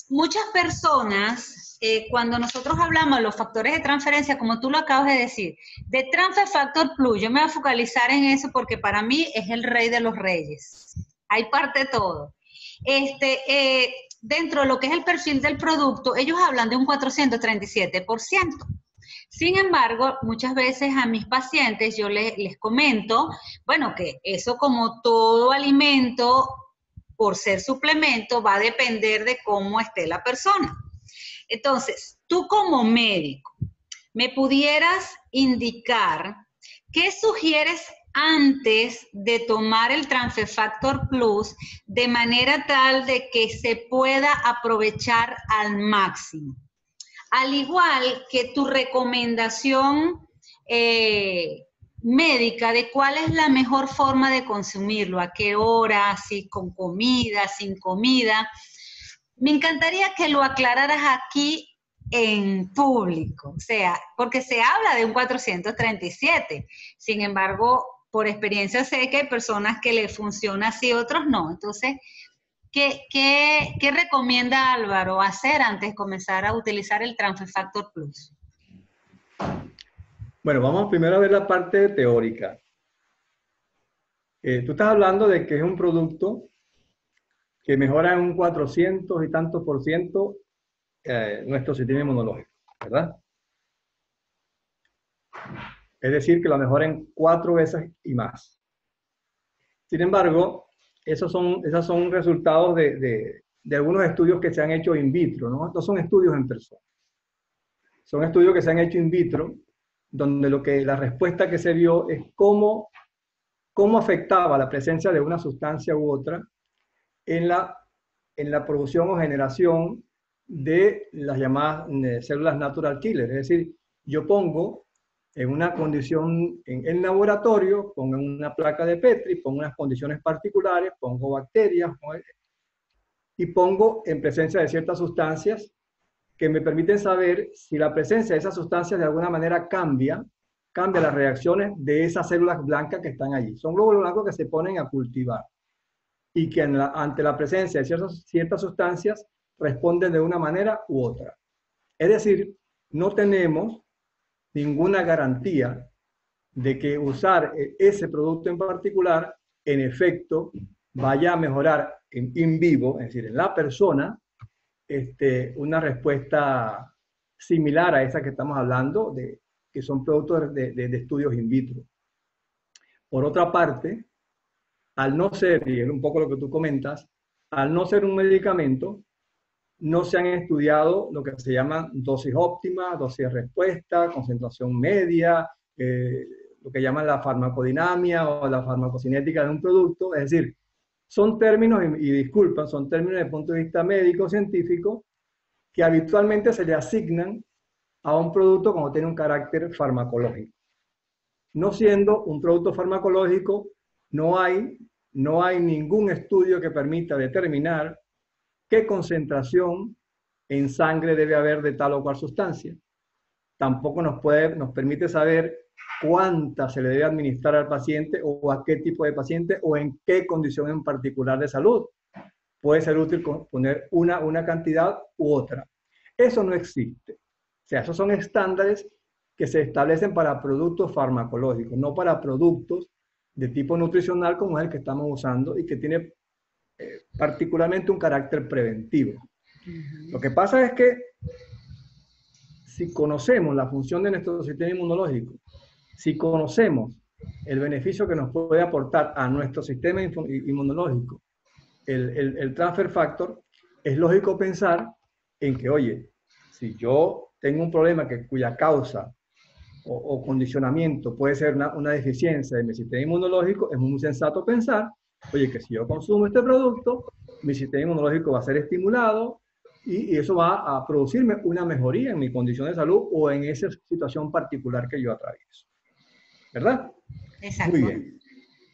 Muchas personas, cuando nosotros hablamos de los factores de transferencia, como tú lo acabas de decir, de Transfer Factor Plus, yo me voy a focalizar en eso porque para mí es el rey de los reyes. Hay parte de todo. Dentro de lo que es el perfil del producto, ellos hablan de un 437%. Sin embargo, muchas veces a mis pacientes yo les comento, bueno, que eso como todo alimento, por ser suplemento, va a depender de cómo esté la persona. Entonces, tú como médico, ¿me pudieras indicar qué sugieres antes de tomar el Transfer Factor Plus de manera tal de que se pueda aprovechar al máximo? Al igual que tu recomendación médica de cuál es la mejor forma de consumirlo, a qué hora, si con comida, sin comida. Me encantaría que lo aclararas aquí en público, o sea, porque se habla de un 437, sin embargo, por experiencia sé que hay personas que le funciona así, otros no. Entonces, ¿qué recomienda Álvaro hacer antes de comenzar a utilizar el Transfer Factor Plus? Bueno, vamos primero a ver la parte teórica. Tú estás hablando de que es un producto que mejora en un 400 y tantos por ciento nuestro sistema inmunológico, ¿verdad? Es decir, que lo mejora en 4 veces y más. Sin embargo, esos son resultados de algunos estudios que se han hecho in vitro, ¿no? Estos son estudios en persona. Son estudios que se han hecho in vitro, donde la respuesta que se vio es cómo afectaba la presencia de una sustancia u otra en la producción o generación de las llamadas células natural killer. Es decir, yo pongo en una condición en el laboratorio, pongo en una placa de Petri, pongo unas condiciones particulares, pongo bacterias y pongo en presencia de ciertas sustancias que me permiten saber si la presencia de esas sustancias de alguna manera cambia las reacciones de esas células blancas que están allí. Son glóbulos blancos que se ponen a cultivar y que ante la presencia de ciertas sustancias responden de una manera u otra. Es decir, no tenemos ninguna garantía de que usar ese producto en particular, en efecto, vaya a mejorar en vivo, es decir, en la persona, una respuesta similar a esa que estamos hablando, que son productos de estudios in vitro. Por otra parte, al no ser, y es un poco lo que tú comentas, al no ser un medicamento, no se han estudiado lo que se llama dosis óptima, dosis de respuesta, concentración media, lo que llaman la farmacodinamia o la farmacocinética de un producto. Es decir, son términos, y disculpan, son términos desde el punto de vista médico, científico, que habitualmente se le asignan a un producto cuando tiene un carácter farmacológico. No siendo un producto farmacológico, no hay ningún estudio que permita determinar qué concentración en sangre debe haber de tal o cual sustancia. Tampoco nos permite saber cuánta se le debe administrar al paciente o a qué tipo de paciente o en qué condición en particular de salud. Puede ser útil poner una cantidad u otra. Eso no existe. O sea, esos son estándares que se establecen para productos farmacológicos, no para productos de tipo nutricional como es el que estamos usando y que tiene particularmente un carácter preventivo. Lo que pasa es que si conocemos la función de nuestro sistema inmunológico, si conocemos el beneficio que nos puede aportar a nuestro sistema inmunológico, el transfer factor, es lógico pensar en que, oye, si yo tengo un problema cuya causa o condicionamiento puede ser una deficiencia de mi sistema inmunológico, es muy sensato pensar, oye, que si yo consumo este producto, mi sistema inmunológico va a ser estimulado y eso va a producirme una mejoría en mi condición de salud o en esa situación particular que yo atravieso. ¿Verdad? Exacto. Muy bien.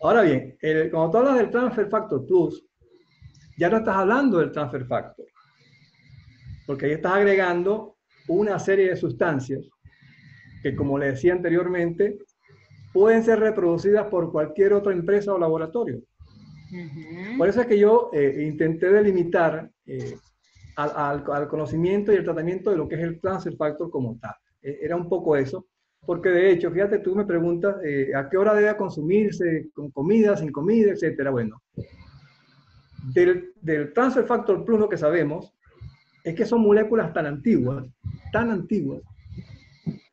Ahora bien, cuando tú hablas del Transfer Factor Plus, ya no estás hablando del Transfer Factor, porque ahí estás agregando una serie de sustancias que, como le decía anteriormente, pueden ser reproducidas por cualquier otra empresa o laboratorio. Por eso es que yo intenté delimitar al conocimiento y el tratamiento de lo que es el Transfer Factor como tal. Era un poco eso, porque de hecho, fíjate, tú me preguntas a qué hora debe consumirse, con comida, sin comida, etcétera. Bueno, del Transfer Factor Plus lo que sabemos es que son moléculas tan antiguas,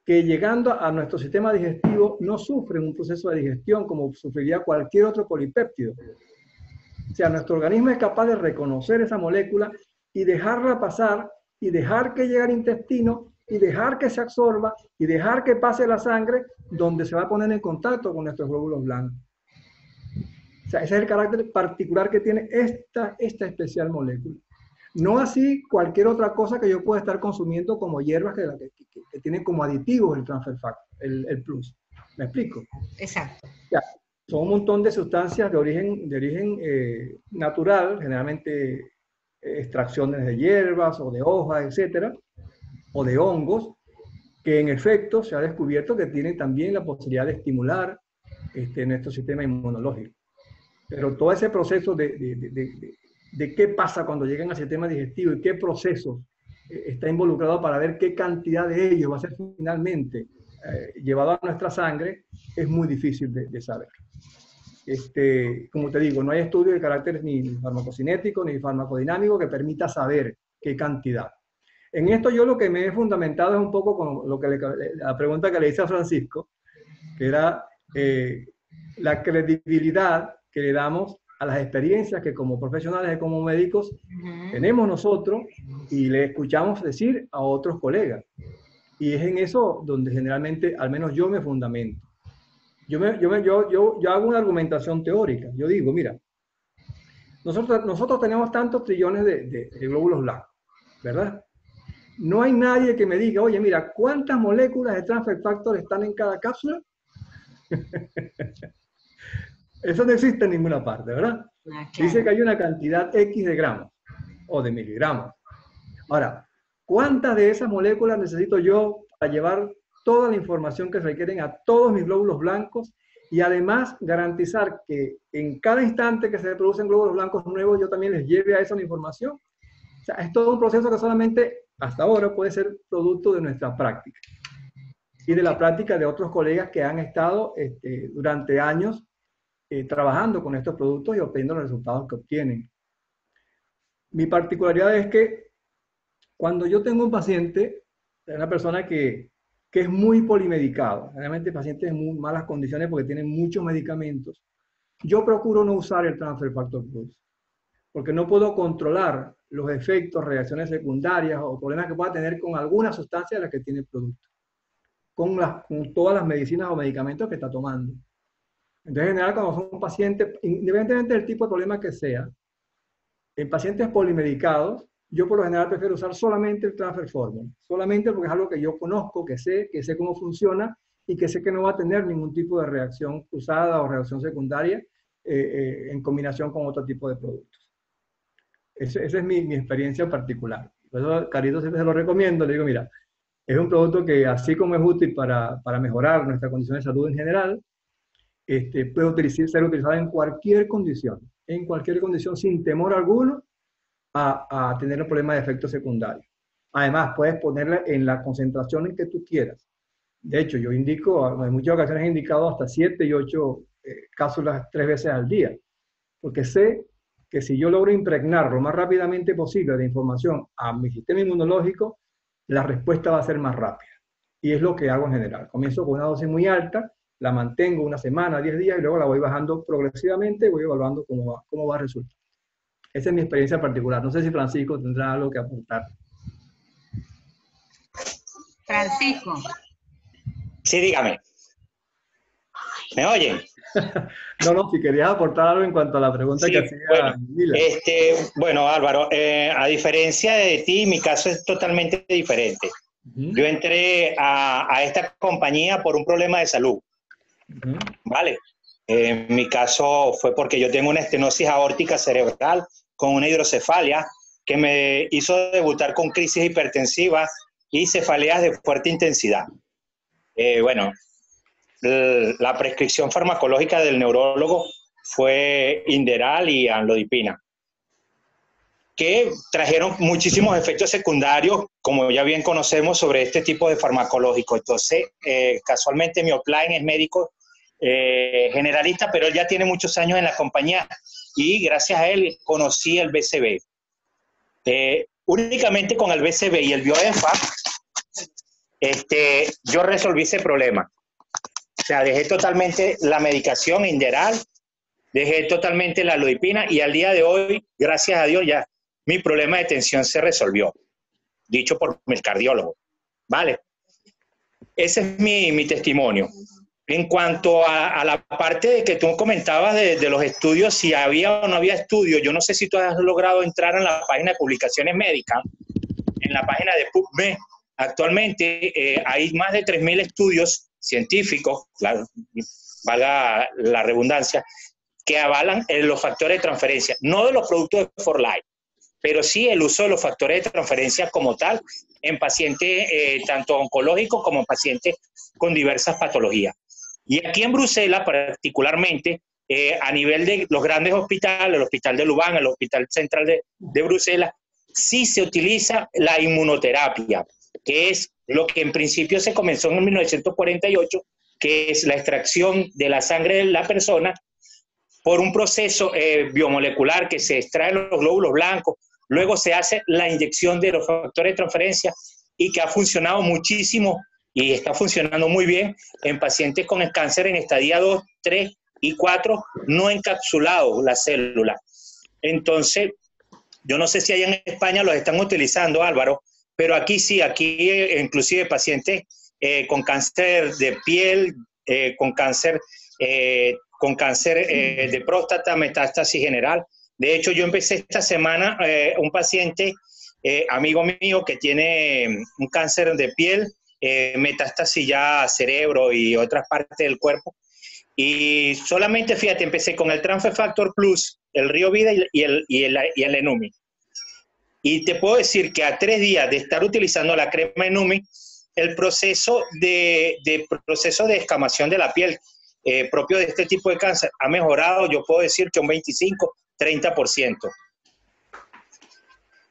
que llegando a nuestro sistema digestivo no sufren un proceso de digestión como sufriría cualquier otro polipéptido. O sea, nuestro organismo es capaz de reconocer esa molécula y dejarla pasar y dejar que llegue al intestino y dejar que se absorba y dejar que pase a la sangre donde se va a poner en contacto con nuestros glóbulos blancos. O sea, ese es el carácter particular que tiene esta especial molécula. No así cualquier otra cosa que yo pueda estar consumiendo como hierbas que tienen como aditivos el transfer factor, el plus. ¿Me explico? Exacto. Ya, son un montón de sustancias de origen natural, generalmente extracciones de hierbas o de hojas, etcétera, o de hongos, que en efecto se ha descubierto que tienen también la posibilidad de estimular nuestro sistema inmunológico. Pero todo ese proceso de qué pasa cuando llegan al sistema digestivo y qué proceso está involucrado para ver qué cantidad de ellos va a ser finalmente llevado a nuestra sangre, es muy difícil de saber. Como te digo, no hay estudio de carácter ni farmacocinético ni farmacodinámico que permita saber qué cantidad. En esto yo lo que me he fundamentado es un poco con lo que la pregunta que le hice a Francisco, que era la credibilidad que le damos a las experiencias que como profesionales y como médicos tenemos nosotros y le escuchamos decir a otros colegas. Y es en eso donde generalmente, al menos yo me fundamento. Yo hago una argumentación teórica. Yo digo, mira, nosotros tenemos tantos trillones de glóbulos blancos, ¿verdad? No hay nadie que me diga, oye, mira, ¿cuántas moléculas de transfer factor están en cada cápsula? Eso no existe en ninguna parte, ¿verdad? Claro. Dice que hay una cantidad X de gramos o de miligramos. Ahora, ¿cuántas de esas moléculas necesito yo para llevar toda la información que requieren a todos mis glóbulos blancos y además garantizar que en cada instante que se producen glóbulos blancos nuevos yo también les lleve a esa la información? O sea, es todo un proceso que solamente hasta ahora puede ser producto de nuestra práctica y de la práctica de otros colegas que han estado durante años trabajando con estos productos y obteniendo los resultados que obtienen. Mi particularidad es que cuando yo tengo un paciente, una persona que es muy polimedicado, realmente pacientes en muy malas condiciones porque tienen muchos medicamentos, yo procuro no usar el Transfer Factor Plus, porque no puedo controlar los efectos, reacciones secundarias o problemas que pueda tener con alguna sustancia de la que tiene el producto, con todas las medicinas o medicamentos que está tomando. Entonces, en general, cuando son un paciente, independientemente del tipo de problema que sea, en pacientes polimedicados, yo por lo general prefiero usar solamente el Transfer Formula, solamente porque es algo que yo conozco, que sé cómo funciona y que sé que no va a tener ningún tipo de reacción cruzada o reacción secundaria en combinación con otro tipo de productos. Esa es mi experiencia particular. Por eso, Carito, siempre se lo recomiendo. Le digo, mira, es un producto que así como es útil para mejorar nuestra condición de salud en general, puede ser utilizado en cualquier condición sin temor alguno a tener un problema de efecto secundario. Además, puedes ponerla en la concentración en que tú quieras. De hecho, yo indico, en muchas ocasiones he indicado hasta 7 y 8 cápsulas 3 veces al día, porque sé que si yo logro impregnar lo más rápidamente posible de información a mi sistema inmunológico, la respuesta va a ser más rápida. Y es lo que hago en general. Comienzo con una dosis muy alta, la mantengo una semana, 10 días, y luego la voy bajando progresivamente y voy evaluando cómo va a resultar. Esa es mi experiencia particular. No sé si Francisco tendrá algo que apuntar. Francisco. Sí, dígame. ¿Me oyen? No, si querías aportar algo en cuanto a la pregunta que hacía Mila. Bueno, Álvaro, a diferencia de ti, mi caso es totalmente diferente. Yo entré a esta compañía por un problema de salud. ¿Vale? En mi caso fue porque yo tengo una estenosis aórtica cerebral con una hidrocefalia que me hizo debutar con crisis hipertensivas y cefaleas de fuerte intensidad. Bueno, la prescripción farmacológica del neurólogo fue Inderal y Amlodipina, que trajeron muchísimos efectos secundarios, como ya bien conocemos, sobre este tipo de farmacológico. Entonces, casualmente mi offline es médico generalista, pero él ya tiene muchos años en la compañía y gracias a él conocí el BCB. Únicamente con el BCB y el Bioenfa, yo resolví ese problema. O sea, dejé totalmente la medicación Inderal, dejé totalmente la Amlodipina y al día de hoy, gracias a Dios, ya mi problema de tensión se resolvió, dicho por mi cardiólogo. ¿Vale? Ese es mi testimonio. En cuanto a la parte de que tú comentabas de los estudios, si había o no había estudios, yo no sé si tú has logrado entrar en la página de publicaciones médicas, en la página de PubMed. Actualmente hay más de 3.000 estudios científicos, valga la redundancia, que avalan los factores de transferencia, no de los productos de For Life, pero sí el uso de los factores de transferencia como tal en pacientes tanto oncológicos como pacientes con diversas patologías. Y aquí en Bruselas, particularmente, a nivel de los grandes hospitales, el Hospital de Lubán, el Hospital Central de Bruselas, sí se utiliza la inmunoterapia, que es lo que en principio se comenzó en 1948, que es la extracción de la sangre de la persona por un proceso biomolecular que se extrae los glóbulos blancos, luego se hace la inyección de los factores de transferencia y que ha funcionado muchísimo y está funcionando muy bien en pacientes con el cáncer en estadia 2, 3 y 4, no encapsulado la célula. Entonces, yo no sé si allá en España los están utilizando, Álvaro, pero aquí sí, aquí inclusive pacientes con cáncer de piel, con cáncer de próstata, metástasis general. De hecho, yo empecé esta semana un paciente, amigo mío, que tiene un cáncer de piel, metástasis ya a cerebro y otras partes del cuerpo. Y solamente, fíjate, empecé con el Transfer Factor Plus, el Río Vida y el Enumi. Y te puedo decir que a 3 días de estar utilizando la crema Enumi, el proceso de descamación de la piel propio de este tipo de cáncer ha mejorado, yo puedo decir que un 25-30%.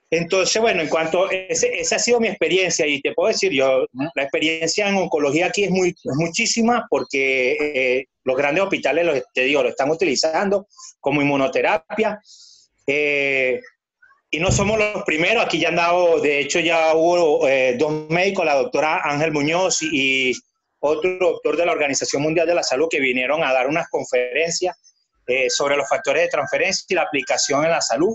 Entonces, bueno, en cuanto esa ha sido mi experiencia, y te puedo decir, la experiencia en oncología aquí es muchísima, porque los grandes hospitales, te digo, lo están utilizando como inmunoterapia, y no somos los primeros. Aquí ya han dado, de hecho ya hubo 2 médicos, la doctora Ángel Muñoz y otro doctor de la Organización Mundial de la Salud, que vinieron a dar unas conferencias sobre los factores de transferencia y la aplicación en la salud.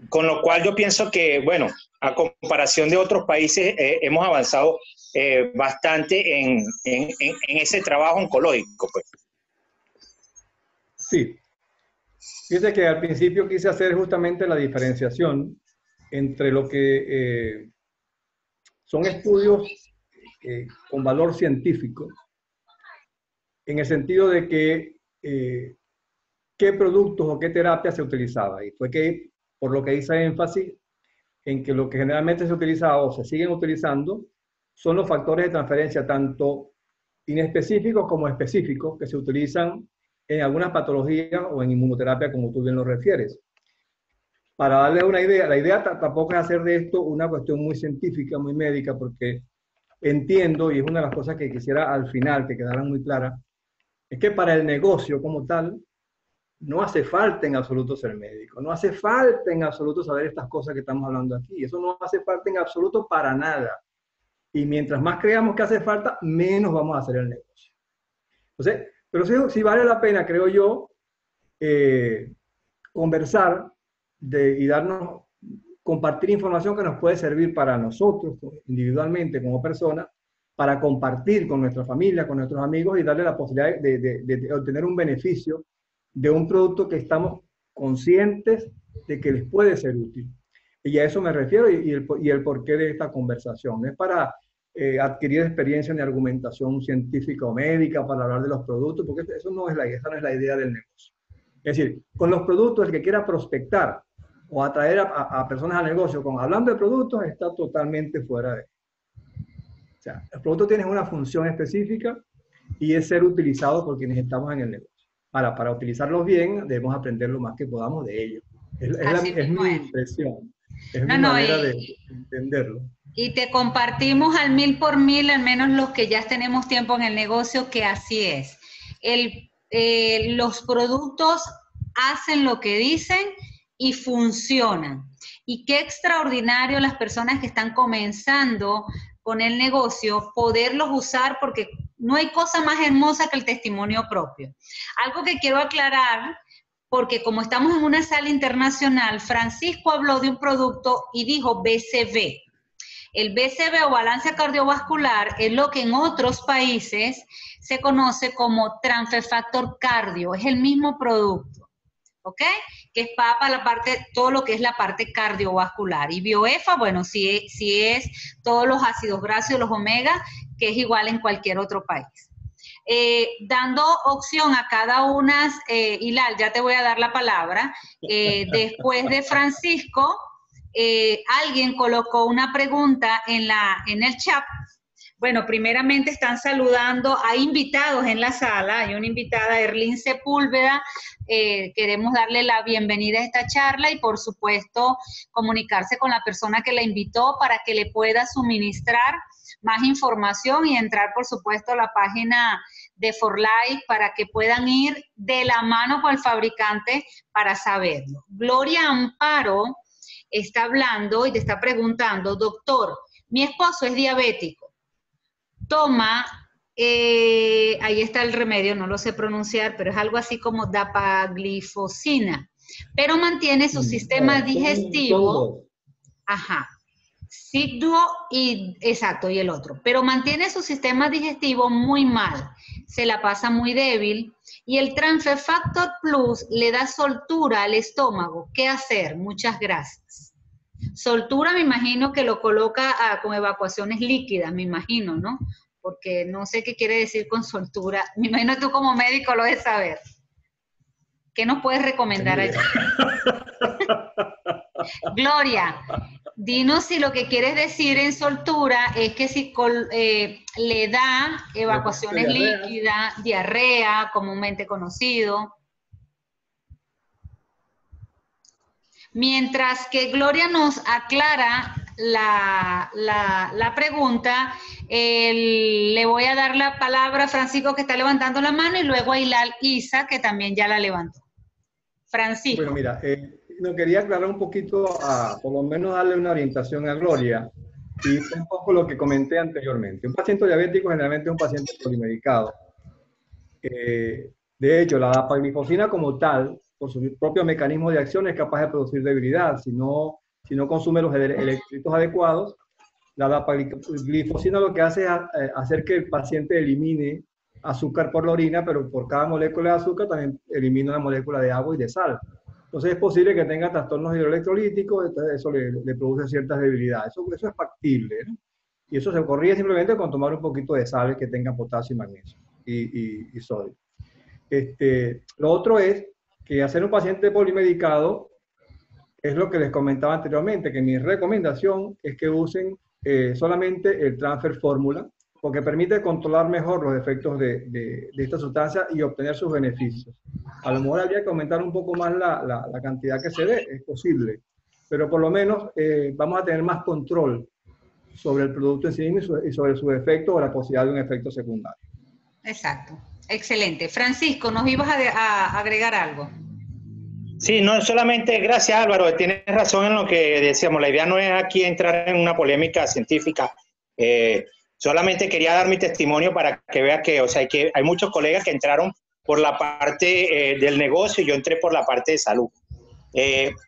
Con lo cual yo pienso que, bueno, a comparación de otros países, hemos avanzado bastante en ese trabajo oncológico, pues. Sí. Fíjate que al principio quise hacer justamente la diferenciación entre lo que son estudios con valor científico, en el sentido de que qué productos o qué terapia se utilizaba. Y fue que, por lo que hice énfasis en que lo que generalmente se utiliza o se siguen utilizando son los factores de transferencia, tanto inespecíficos como específicos, que se utilizan en algunas patologías o en inmunoterapia, como tú bien lo refieres. Para darles una idea, la idea tampoco es hacer de esto una cuestión muy científica, muy médica, porque entiendo, y es una de las cosas que quisiera al final que quedaran muy claras, es que para el negocio como tal, no hace falta en absoluto ser médico, no hace falta en absoluto saber estas cosas que estamos hablando aquí, eso no hace falta en absoluto para nada. Y mientras más creamos que hace falta, menos vamos a hacer el negocio. Entonces, pero sí vale la pena, creo yo, conversar y compartir información que nos puede servir para nosotros, individualmente, como personas, para compartir con nuestra familia, con nuestros amigos y darle la posibilidad de obtener un beneficio de un producto que estamos conscientes de que les puede ser útil. Y a eso me refiero y el porqué de esta conversación. No es para adquirir experiencia en argumentación científica o médica, para hablar de los productos, porque esa no es la idea del negocio. Es decir, con los productos, el que quiera prospectar o atraer a personas al negocio hablando de productos está totalmente fuera de. O sea, los productos tienen una función específica y es ser utilizados por quienes estamos en el negocio. Para utilizarlos bien, debemos aprender lo más que podamos de ellos. Es mi impresión, es mi manera de entenderlo. Y te compartimos al 1000 por 1000, al menos los que ya tenemos tiempo en el negocio, que así es. Los productos hacen lo que dicen y funcionan. Y qué extraordinario las personas que están comenzando con el negocio, poderlos usar, porque no hay cosa más hermosa que el testimonio propio. Algo que quiero aclarar, porque como estamos en una sala internacional, Francisco habló de un producto y dijo BCV. El BCV o balance cardiovascular es lo que en otros países se conoce como Transfer Factor Cardio, es el mismo producto, ¿ok? Que es para la parte, todo lo que es la parte cardiovascular. Y BioEFA, bueno, sí es todos los ácidos grasos y los omega, que es igual en cualquier otro país. Dando opción a cada una, Hilal, ya te voy a dar la palabra, después de Francisco, alguien colocó una pregunta en el chat. Bueno, primeramente están saludando a invitados en la sala. Hay una invitada, Erlín Sepúlveda. Queremos darle la bienvenida a esta charla y, por supuesto, comunicarse con la persona que la invitó para que le pueda suministrar más información y entrar, por supuesto, a la página de ForLife para que puedan ir de la mano con el fabricante para saberlo. Gloria Amparo está hablando y te está preguntando, doctor, mi esposo es diabético, toma, ahí está el remedio, no lo sé pronunciar, pero es algo así como dapaglifosina, pero mantiene su sistema digestivo, ajá, Sigduo y, exacto, y el otro, pero mantiene su sistema digestivo muy mal, se la pasa muy débil, y el Transfer Factor Plus le da soltura al estómago. ¿Qué hacer? Muchas gracias. Soltura me imagino que lo coloca con evacuaciones líquidas, me imagino, ¿no? Porque no sé qué quiere decir con soltura. Me imagino tú como médico lo debes saber. ¿Qué nos puedes recomendar allí? Gloria, dinos si lo que quieres decir en soltura es que si le da evacuaciones líquidas, diarrea, comúnmente conocido. Mientras que Gloria nos aclara la pregunta, le voy a dar la palabra a Francisco, que está levantando la mano, y luego a Hilal Isa, que también ya la levantó. Francisco. Bueno, mira, no quería aclarar un poquito, por lo menos darle una orientación a Gloria, y un poco lo que comenté anteriormente. Un paciente diabético generalmente es un paciente polimedicado. De hecho, la dapaglifosina como tal, por su propio mecanismo de acción, es capaz de producir debilidad. Si no consume los electrolitos adecuados, la dapaglifosina lo que hace es hacer que el paciente elimine azúcar por la orina, pero por cada molécula de azúcar también elimina una molécula de agua y de sal. Entonces es posible que tenga trastornos hidroelectrolíticos, entonces eso le produce ciertas debilidades. Eso es factible, ¿no? Y eso se corrige simplemente con tomar un poquito de sales que tengan potasio y magnesio y sodio. Lo otro es que hacer un paciente polimedicado es lo que les comentaba anteriormente, que mi recomendación es que usen solamente el Transfer Fórmula, porque permite controlar mejor los efectos de esta sustancia y obtener sus beneficios. A lo mejor habría que aumentar un poco más la cantidad que se dé, es posible, pero por lo menos vamos a tener más control sobre el producto en sí mismo y sobre su efecto o la posibilidad de un efecto secundario. Exacto, excelente. Francisco, ¿nos ibas a agregar algo? Sí, no solamente, gracias Álvaro, tienes razón en lo que decíamos, la idea no es aquí entrar en una polémica científica, solamente quería dar mi testimonio para que vea que, o sea, que hay muchos colegas que entraron por la parte del negocio y yo entré por la parte de salud.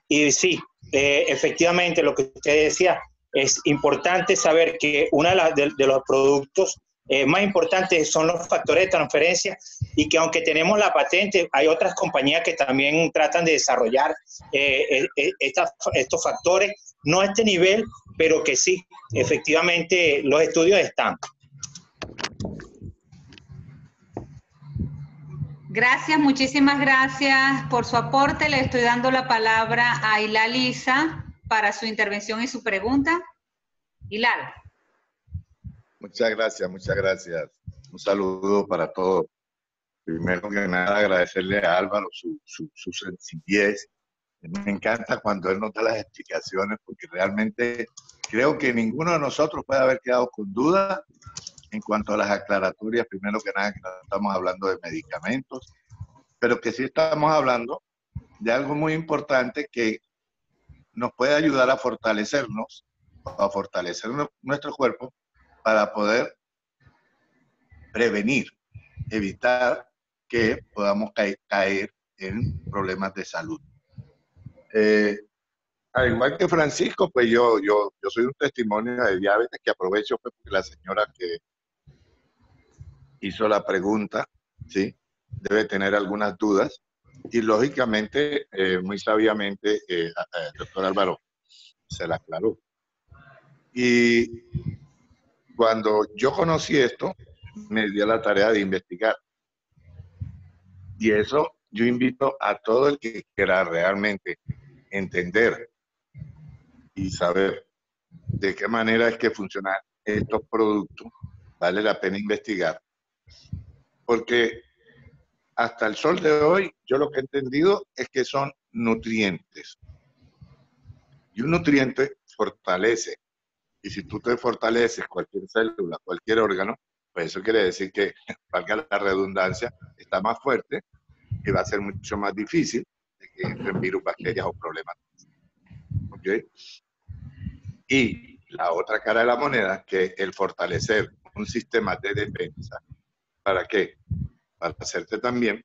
Y sí, efectivamente lo que usted decía, es importante saber que uno de los productos más importantes son los factores de transferencia y que aunque tenemos la patente, hay otras compañías que también tratan de desarrollar estos factores, no a este nivel, pero que sí, efectivamente los estudios están. Gracias, muchísimas gracias por su aporte. Le estoy dando la palabra a Hilal Isa para su intervención y su pregunta. Hilal. Muchas gracias, muchas gracias. Un saludo para todos. Primero que nada, agradecerle a Álvaro su sencillez. Me encanta cuando él nos da las explicaciones, porque realmente creo que ninguno de nosotros puede haber quedado con duda en cuanto a las aclaratorias. Primero que nada, que no estamos hablando de medicamentos, pero que sí estamos hablando de algo muy importante que nos puede ayudar a fortalecernos, a fortalecer nuestro cuerpo para poder prevenir, evitar que podamos caer en problemas de salud. Al igual que Francisco, pues yo soy un testimonio de diabetes que aprovecho pues, porque la señora que hizo la pregunta, ¿sí? Debe tener algunas dudas y lógicamente, muy sabiamente, el doctor Álvaro se la aclaró. Y cuando yo conocí esto, me dio la tarea de investigar. Y eso yo invito a todo el que quiera realmente entender y saber de qué manera es que funcionan estos productos, vale la pena investigar. Porque hasta el sol de hoy, yo lo que he entendido es que son nutrientes. Y un nutriente fortalece. Y si tú te fortaleces cualquier célula, cualquier órgano, pues eso quiere decir que, valga la redundancia, está más fuerte y va a ser mucho más difícil de que entren virus, bacterias o problemas. ¿Ok? Y la otra cara de la moneda, que es el fortalecer un sistema de defensa. ¿Para qué? Para hacerte también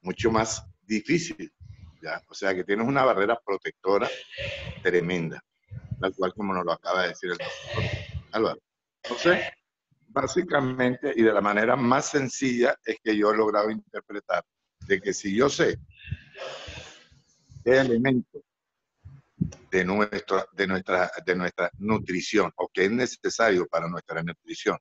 mucho más difícil, ¿ya? O sea que tienes una barrera protectora tremenda, tal cual como nos lo acaba de decir el doctor Álvaro. Entonces, básicamente y de la manera más sencilla es que yo he logrado interpretar de que si yo sé qué elemento de nuestra nutrición o que es necesario para nuestra nutrición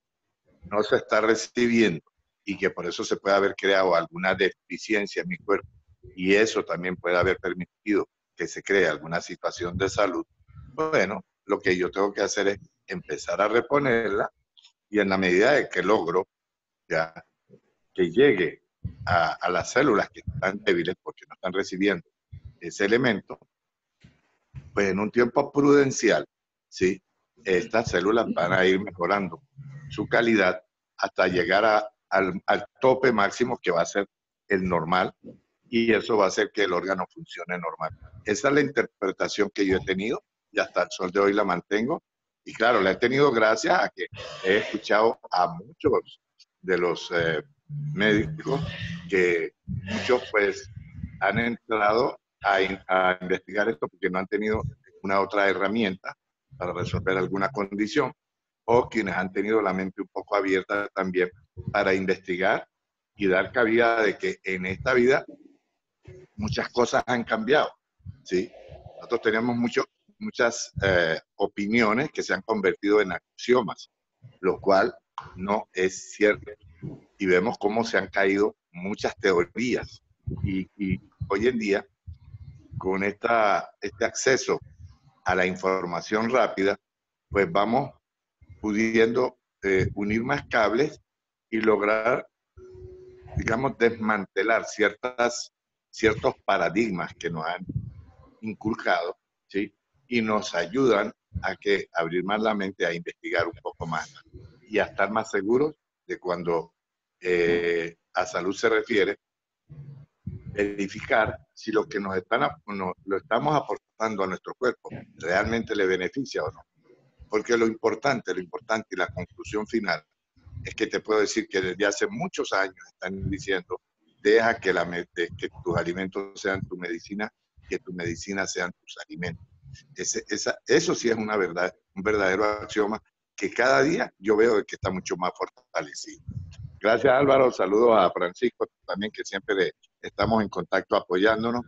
no se está recibiendo y que por eso se puede haber creado alguna deficiencia en mi cuerpo y eso también puede haber permitido que se cree alguna situación de salud, bueno, lo que yo tengo que hacer es empezar a reponerla y en la medida de que logro ya que llegue a las células que están débiles porque no están recibiendo ese elemento, pues en un tiempo prudencial, ¿sí? Estas células van a ir mejorando su calidad hasta llegar al tope máximo que va a ser el normal y eso va a hacer que el órgano funcione normal. Esa es la interpretación que yo he tenido y hasta el sol de hoy la mantengo. Y claro, la he tenido gracias a que he escuchado a muchos de los médicos que muchos pues han entrado a investigar esto porque no han tenido una otra herramienta para resolver alguna condición o quienes han tenido la mente un poco abierta también para investigar y dar cabida de que en esta vida muchas cosas han cambiado, ¿sí? Nosotros tenemos muchas opiniones que se han convertido en axiomas, lo cual no es cierto. Y vemos cómo se han caído muchas teorías. Y hoy en día, con este acceso a la información rápida, pues vamos pudiendo unir más cables y lograr, digamos, desmantelar ciertos paradigmas que nos han inculcado, ¿sí? Y nos ayudan a abrir más la mente, a investigar un poco más y a estar más seguros de cuando a salud se refiere, verificar si lo que lo estamos aportando a nuestro cuerpo realmente le beneficia o no. Porque lo importante y la conclusión final es que te puedo decir que desde hace muchos años están diciendo, deja que tus alimentos sean tu medicina, que tu medicina sean tus alimentos. Eso sí es una verdad, un verdadero axioma que cada día yo veo que está mucho más fortalecido. Gracias Álvaro, saludos a Francisco también que siempre estamos en contacto apoyándonos.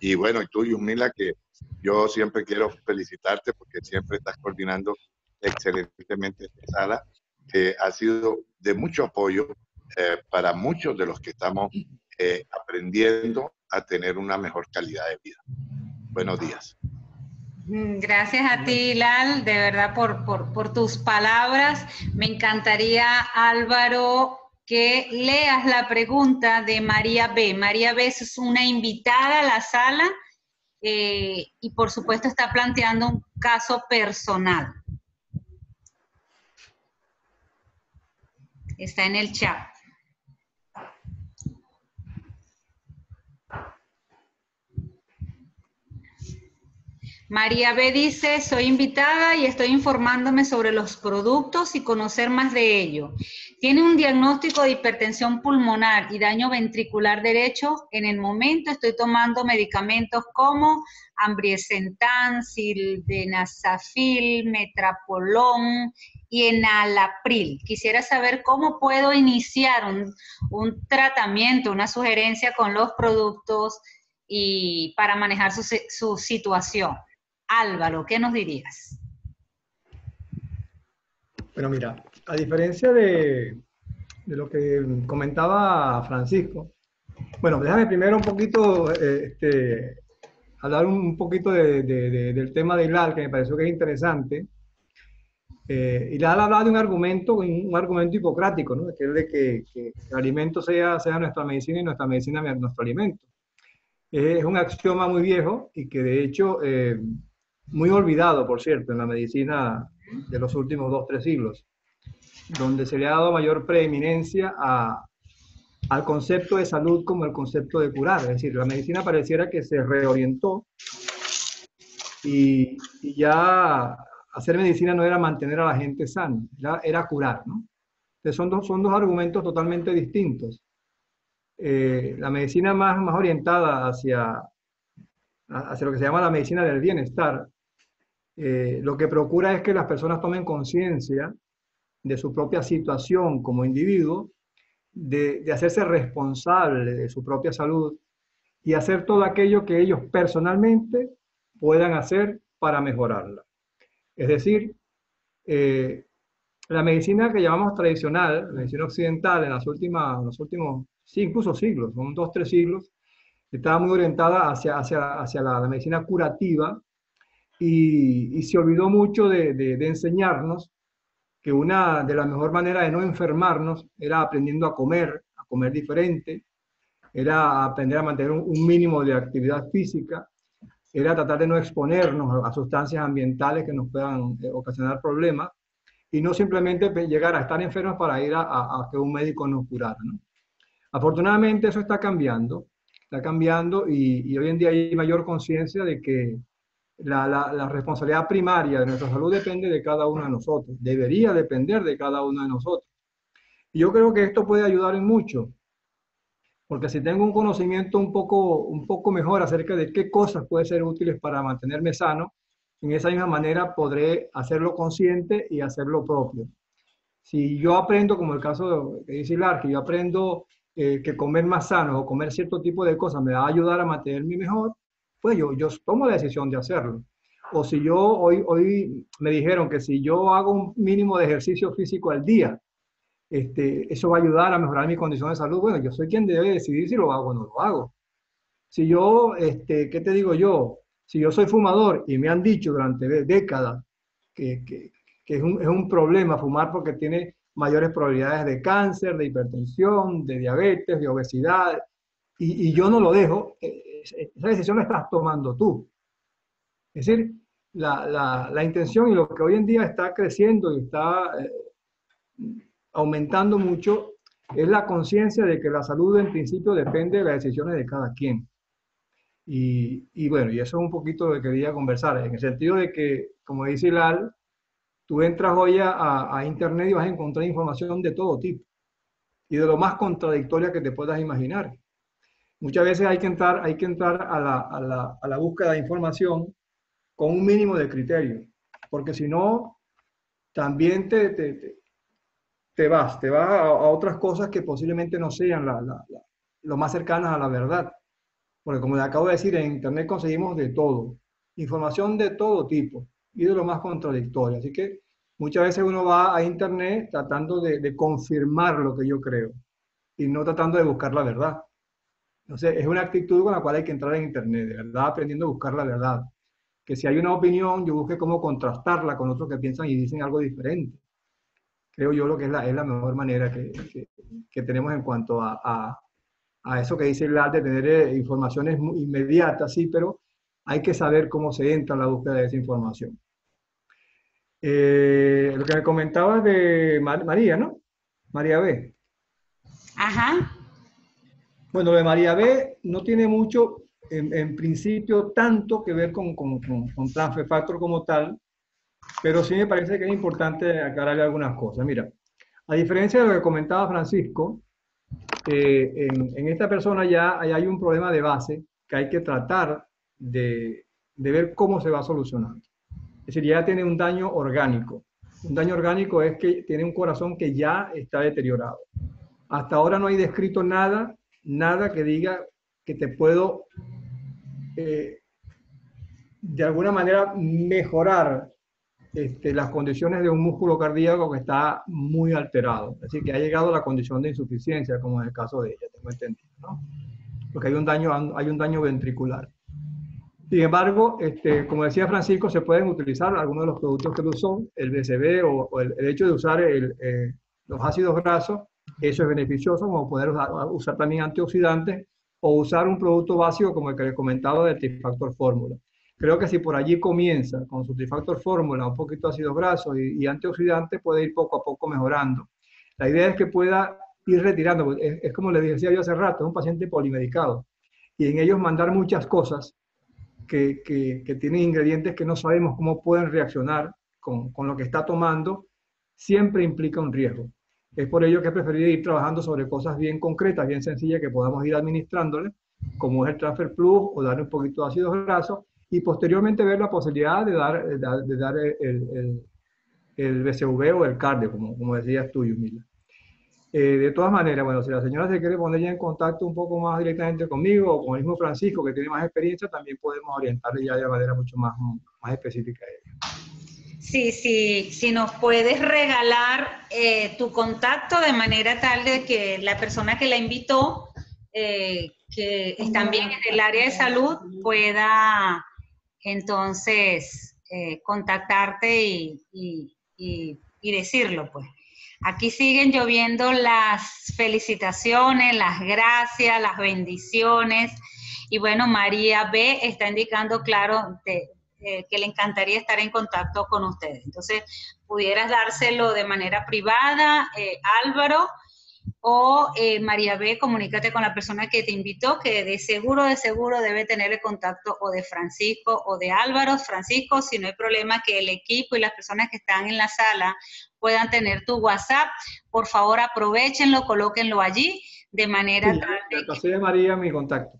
Y bueno, y tú Yusmila, que yo siempre quiero felicitarte porque siempre estás coordinando excelentemente esta sala, que ha sido de mucho apoyo para muchos de los que estamos aprendiendo a tener una mejor calidad de vida. Buenos días. Gracias a ti, Lal, de verdad por tus palabras. Me encantaría, Álvaro, que leas la pregunta de María B. María B es una invitada a la sala y por supuesto está planteando un caso personal. Está en el chat. María B dice, soy invitada y estoy informándome sobre los productos y conocer más de ello. Tiene un diagnóstico de hipertensión pulmonar y daño ventricular derecho. En el momento estoy tomando medicamentos como ambrisentan, sildenafil, metrapolón y enalapril. Quisiera saber cómo puedo iniciar un tratamiento, una sugerencia con los productos y para manejar su situación. Álvaro, ¿qué nos dirías? Bueno, mira, a diferencia de lo que comentaba Francisco, bueno, déjame primero un poquito hablar un poquito del tema de Hilal, que me pareció que es interesante. Hilal hablaba de un argumento hipocrático, ¿no? Que es de que el alimento sea nuestra medicina y nuestra medicina nuestro alimento. Es un axioma muy viejo y que de hecho muy olvidado, por cierto, en la medicina de los últimos 2-3 siglos, donde se le ha dado mayor preeminencia al concepto de salud como el concepto de curar. Es decir, la medicina pareciera que se reorientó y ya hacer medicina no era mantener a la gente sana, era curar, ¿no? Entonces son dos argumentos totalmente distintos. La medicina más orientada hacia lo que se llama la medicina del bienestar, lo que procura es que las personas tomen conciencia de su propia situación como individuo, de hacerse responsable de su propia salud y hacer todo aquello que ellos personalmente puedan hacer para mejorarla. Es decir, la medicina que llamamos tradicional, la medicina occidental, en los últimos, sí, incluso siglos, son 2-3 siglos, estaba muy orientada hacia la medicina curativa y se olvidó mucho de enseñarnos que una de las mejores maneras de no enfermarnos era aprendiendo a comer diferente, era aprender a mantener un mínimo de actividad física, era tratar de no exponernos a sustancias ambientales que nos puedan ocasionar problemas y no simplemente llegar a estar enfermos para ir a que un médico nos curara, ¿no? Afortunadamente eso está cambiando y hoy en día hay mayor conciencia de que la responsabilidad primaria de nuestra salud depende de cada uno de nosotros, debería depender de cada uno de nosotros. Y yo creo que esto puede ayudar en mucho, porque si tengo un conocimiento un poco mejor acerca de qué cosas pueden ser útiles para mantenerme sano, en esa misma manera podré hacerlo consciente y hacerlo propio. Si yo aprendo, como el caso que dice Hilar, que yo aprendo que comer más sano o comer cierto tipo de cosas me va a ayudar a mantenerme mejor, pues yo tomo la decisión de hacerlo. O si yo hoy me dijeron que si yo hago un mínimo de ejercicio físico al día, eso va a ayudar a mejorar mi condición de salud. Bueno, yo soy quien debe decidir si lo hago o no lo hago. Si yo, ¿qué te digo yo? Si yo soy fumador y me han dicho durante décadas que es un problema fumar porque tiene mayores probabilidades de cáncer, de hipertensión, de diabetes, de obesidad, y yo no lo dejo, esa decisión la estás tomando tú. Es decir, la intención y lo que hoy en día está creciendo y está aumentando mucho es la conciencia de que la salud en principio depende de las decisiones de cada quien. Y bueno, y eso es un poquito lo que quería conversar, en el sentido de que, como dice Hilal, tú entras hoy a Internet y vas a encontrar información de todo tipo y de lo más contradictoria que te puedas imaginar. Muchas veces hay que entrar a la búsqueda de información con un mínimo de criterio, porque si no, también te vas a otras cosas que posiblemente no sean lo más cercanas a la verdad. Porque como le acabo de decir, en Internet conseguimos de todo, información de todo tipo y de lo más contradictorio. Así que muchas veces uno va a Internet tratando de confirmar lo que yo creo y no tratando de buscar la verdad. Entonces, es una actitud con la cual hay que entrar en Internet, de verdad, aprendiendo a buscar la verdad. Que si hay una opinión, yo busque cómo contrastarla con otros que piensan y dicen algo diferente. Creo yo lo que es la mejor manera que tenemos en cuanto a eso que dice Hilal de tener informaciones inmediatas, sí, pero hay que saber cómo se entra en la búsqueda de esa información. Lo que me comentabas de María, ¿no? María B. Ajá. Bueno, lo de María B no tiene mucho, en principio, tanto que ver con Transfefactor como tal, pero sí me parece que es importante aclararle algunas cosas. Mira, a diferencia de lo que comentaba Francisco, en esta persona ya hay un problema de base que hay que tratar de ver cómo se va a solucionar. Es decir, ya tiene un daño orgánico. Un daño orgánico es que tiene un corazón que ya está deteriorado. Hasta ahora no hay descrito nada que diga que te puedo de alguna manera mejorar las condiciones de un músculo cardíaco que está muy alterado. Es decir, que ha llegado a la condición de insuficiencia, como en el caso de ella, tengo entendido, ¿no? Porque hay un daño ventricular. Sin embargo, como decía Francisco, se pueden utilizar algunos de los productos que lo son, el BCB o el hecho de usar los ácidos grasos, eso es beneficioso, como poder usar también antioxidantes o usar un producto básico como el que les comentaba del Trifactor Fórmula. Creo que si por allí comienza con su Trifactor Fórmula, un poquito de ácidos grasos y antioxidantes, puede ir poco a poco mejorando. La idea es que pueda ir retirando, es como les decía yo hace rato, es un paciente polimedicado, y en ellos mandar muchas cosas que tienen ingredientes que no sabemos cómo pueden reaccionar con lo que está tomando, siempre implica un riesgo. Es por ello que he preferido ir trabajando sobre cosas bien concretas, bien sencillas, que podamos ir administrándole, como es el Transfer Plus o darle un poquito de ácidos grasos, y posteriormente ver la posibilidad de dar el BCV o el cardio, como decías tú, Yumila. De todas maneras, bueno, si la señora se quiere poner ya en contacto un poco más directamente conmigo o con el mismo Francisco, que tiene más experiencia, también podemos orientarle ya de manera mucho más específica a ella. Sí, sí, si nos puedes regalar tu contacto de manera tal de que la persona que la invitó, que también en el área de salud, pueda entonces contactarte y decirlo, pues. Aquí siguen lloviendo las felicitaciones, las gracias, las bendiciones. Y bueno, María B. está indicando, claro, que le encantaría estar en contacto con ustedes. Entonces, pudieras dárselo de manera privada, Álvaro, o María B., comunícate con la persona que te invitó, que de seguro debe tener el contacto o de Francisco o de Álvaro. Francisco, si no hay problema que el equipo y las personas que están en la sala puedan tener tu WhatsApp, por favor aprovechenlo, colóquenlo allí, de manera tal de que... Pasé de María mi contacto.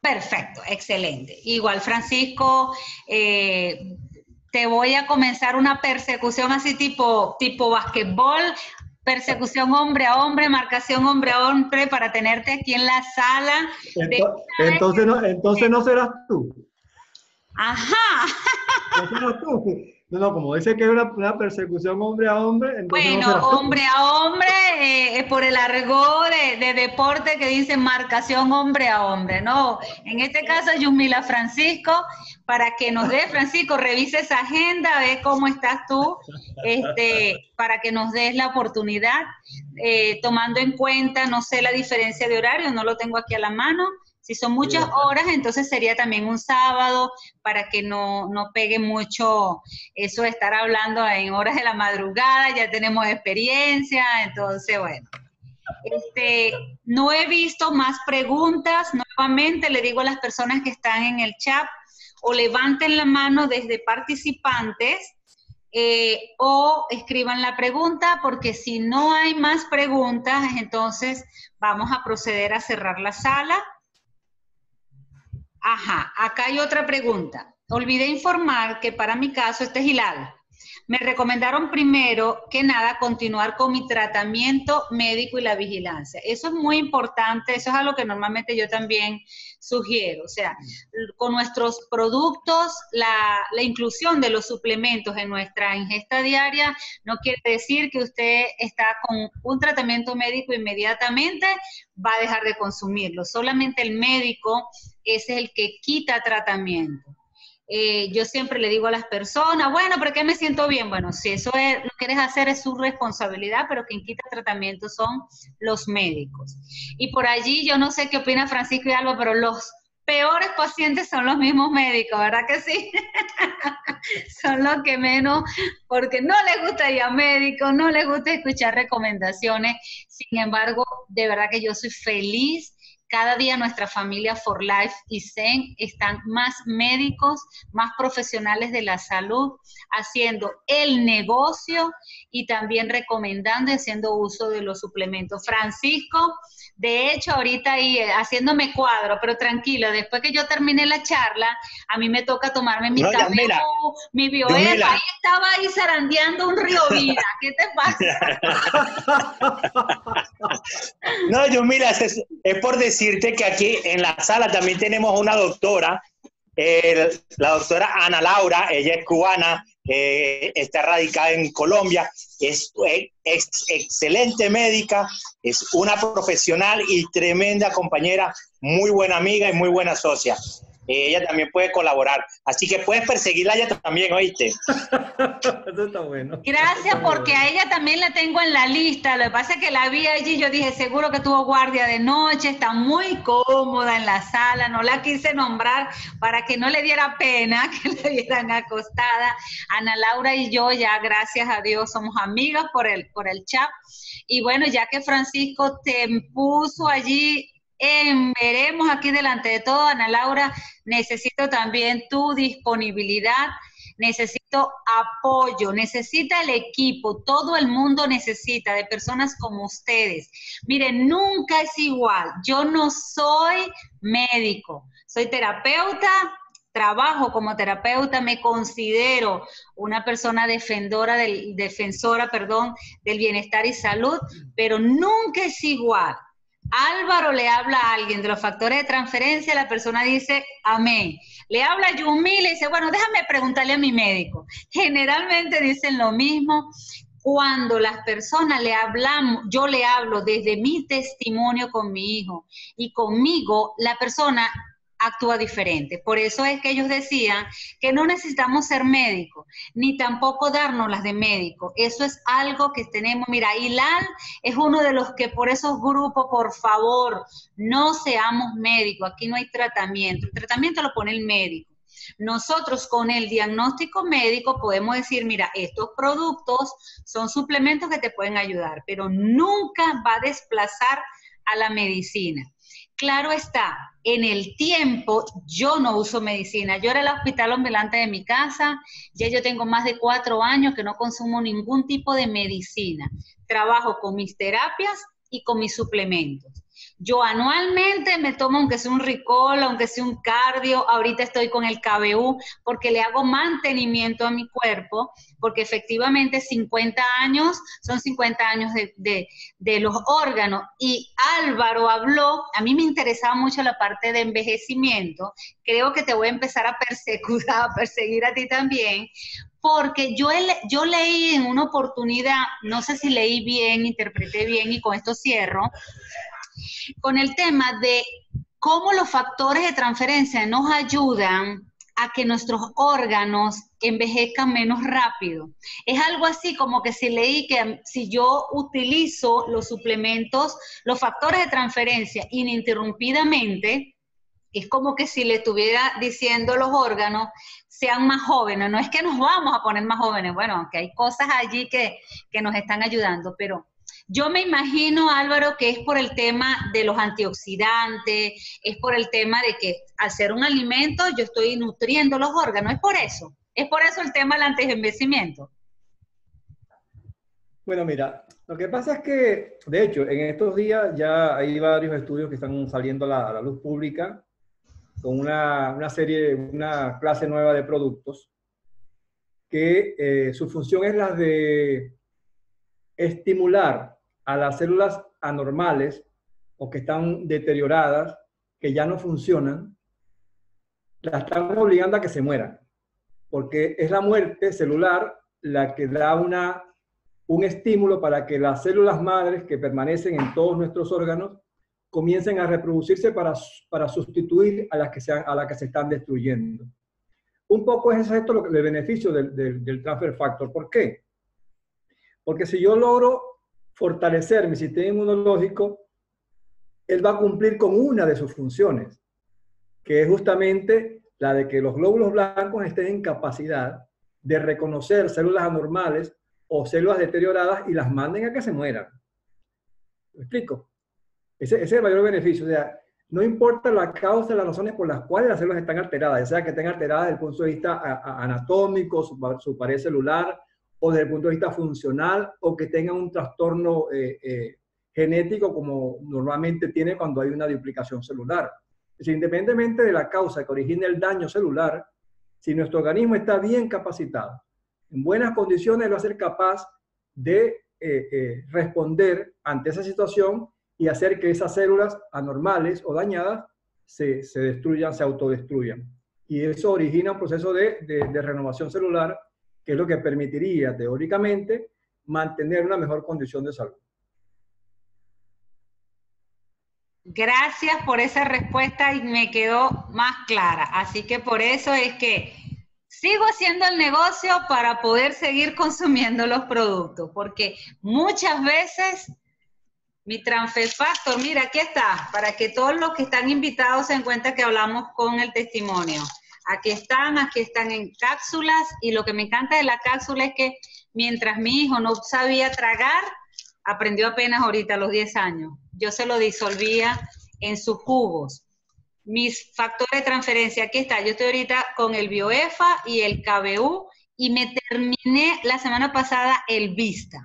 Perfecto, excelente. Igual, Francisco, te voy a comenzar una persecución así tipo basquetbol, persecución hombre a hombre, marcación hombre a hombre, para tenerte aquí en la sala. Entonces no serás tú. Ajá. No serás tú. No, como dice que es una persecución hombre a hombre, entonces bueno, no serás tú. Hombre a hombre, por el argot de deporte que dice marcación hombre a hombre, ¿no? En este caso, Yumila Francisco, para que nos dé, Francisco, revise esa agenda, ve cómo estás tú, para que nos des la oportunidad, tomando en cuenta, no sé, la diferencia de horario, no lo tengo aquí a la mano. Si son muchas horas, entonces sería también un sábado, para que no pegue mucho eso de estar hablando en horas de la madrugada, ya tenemos experiencia, entonces bueno. No he visto más preguntas. Nuevamente le digo a las personas que están en el chat, o levanten la mano desde participantes, o escriban la pregunta, porque si no hay más preguntas, entonces vamos a proceder a cerrar la sala. Ajá, acá hay otra pregunta. Olvidé informar que para mi caso, este es Hilal. Me recomendaron primero que nada continuar con mi tratamiento médico y la vigilancia. Eso es muy importante, eso es algo que normalmente yo también sugiero. O sea, con nuestros productos, la inclusión de los suplementos en nuestra ingesta diaria no quiere decir que usted está con un tratamiento médico inmediatamente va a dejar de consumirlo. Solamente el médico es el que quita tratamiento. Yo siempre le digo a las personas, bueno, ¿pero qué me siento bien? Bueno, si eso lo quieres hacer es su responsabilidad, pero quien quita tratamiento son los médicos. Y por allí, yo no sé qué opina Francisco y Alba, pero los peores pacientes son los mismos médicos, ¿verdad que sí? Son los que menos, porque no les gusta ir a médico, no les gusta escuchar recomendaciones. Sin embargo, de verdad que yo soy feliz. Cada día nuestra familia For Life y Zen están más médicos, más profesionales de la salud, haciendo el negocio y también recomendando y haciendo uso de los suplementos. Francisco, de hecho, ahorita ahí haciéndome cuadro, pero tranquilo, después que yo termine la charla, a mí me toca tomarme mi café, mi bioema, ahí estaba ahí zarandeando un río vida. ¿Qué te pasa? No, Yumila, es por decirte que aquí en la sala también tenemos una doctora, la doctora Ana Laura, ella es cubana, está radicada en Colombia, es excelente médica, es una profesional y tremenda compañera, muy buena amiga y muy buena socia. ella también puede colaborar. Así que puedes perseguirla a ella también, ¿oíste? Eso está bueno. Gracias, porque a ella también la tengo en la lista. Lo que pasa es que la vi allí, yo dije, seguro que tuvo guardia de noche, está muy cómoda en la sala, no la quise nombrar para que no le diera pena que la vieran acostada. Ana Laura y yo ya, gracias a Dios, somos amigas por el chat. Y bueno, ya que Francisco te puso allí, veremos aquí delante de todo, Ana Laura, necesito también tu disponibilidad, necesito apoyo, necesita el equipo, todo el mundo necesita de personas como ustedes. Miren, nunca es igual, yo no soy médico, soy terapeuta, trabajo como terapeuta, me considero una persona defensora del bienestar y salud, pero nunca es igual. Álvaro le habla a alguien de los factores de transferencia, la persona dice amén. Le habla a Yumi, le dice, bueno, déjame preguntarle a mi médico. Generalmente dicen lo mismo. Cuando las personas le hablamos, yo le hablo desde mi testimonio con mi hijo y conmigo, la persona actúa diferente. Por eso es que ellos decían que no necesitamos ser médicos, ni tampoco darnos las de médico. Eso es algo que tenemos. Mira, Hilal es uno de los que por esos grupos, por favor, no seamos médicos. Aquí no hay tratamiento. El tratamiento lo pone el médico. Nosotros con el diagnóstico médico podemos decir, mira, estos productos son suplementos que te pueden ayudar, pero nunca va a desplazar a la medicina. Claro está, en el tiempo yo no uso medicina. Yo era el hospital ambulante de mi casa, ya yo tengo más de 4 años que no consumo ningún tipo de medicina. Trabajo con mis terapias y con mis suplementos. Yo anualmente me tomo, aunque sea un Ricol, aunque sea un cardio, ahorita estoy con el KBU, porque le hago mantenimiento a mi cuerpo, porque efectivamente 50 años son 50 años de los órganos. Y Álvaro habló, a mí me interesaba mucho la parte de envejecimiento, creo que te voy a empezar a perseguir a ti también, porque yo leí en una oportunidad, no sé si leí bien, interpreté bien, y con esto cierro, con el tema de cómo los factores de transferencia nos ayudan a que nuestros órganos envejezcan menos rápido. Es algo así como que si leí que si yo utilizo los suplementos, los factores de transferencia ininterrumpidamente, es como que si le estuviera diciendo a los órganos sean más jóvenes. No es que nos vamos a poner más jóvenes, bueno, aunque hay cosas allí que nos están ayudando, pero yo me imagino, Álvaro, que es por el tema de los antioxidantes, es por el tema de que al ser un alimento yo estoy nutriendo los órganos, es por eso el tema del antienvejecimiento. Bueno, mira, lo que pasa es que, de hecho, en estos días ya hay varios estudios que están saliendo a la luz pública con una clase nueva de productos que su función es la de estimular a las células anormales o que están deterioradas, que ya no funcionan, las están obligando a que se mueran, porque es la muerte celular la que da un estímulo para que las células madres que permanecen en todos nuestros órganos comiencen a reproducirse para sustituir a las que se están destruyendo. Un poco es esto el beneficio del transfer factor. ¿Por qué? Porque si yo logro fortalecer mi sistema inmunológico, él va a cumplir con una de sus funciones, que es justamente la de que los glóbulos blancos estén en capacidad de reconocer células anormales o células deterioradas y las manden a que se mueran. ¿Me explico? Ese es el mayor beneficio. O sea, no importa la causa, las razones por las cuales las células están alteradas, ya sea que estén alteradas desde el punto de vista anatómico, su pared celular, o desde el punto de vista funcional, o que tengan un trastorno genético como normalmente tiene cuando hay una duplicación celular. Es decir, independientemente de la causa que origine el daño celular, si nuestro organismo está bien capacitado, en buenas condiciones, va a ser capaz de responder ante esa situación y hacer que esas células anormales o dañadas se destruyan, se autodestruyan. Y eso origina un proceso de renovación celular, que es lo que permitiría, teóricamente, mantener una mejor condición de salud. Gracias por esa respuesta y me quedó más clara. Así que por eso es que sigo haciendo el negocio para poder seguir consumiendo los productos, porque muchas veces mi Transfer Factor, mira, aquí está, para que todos los que están invitados se den cuenta que hablamos con el testimonio. Aquí están en cápsulas, y lo que me encanta de la cápsula es que mientras mi hijo no sabía tragar, aprendió apenas ahorita a los 10 años. Yo se lo disolvía en sus jugos. Mis factores de transferencia, aquí está. Yo estoy ahorita con el Bioefa y el KBU y me terminé la semana pasada el Vista.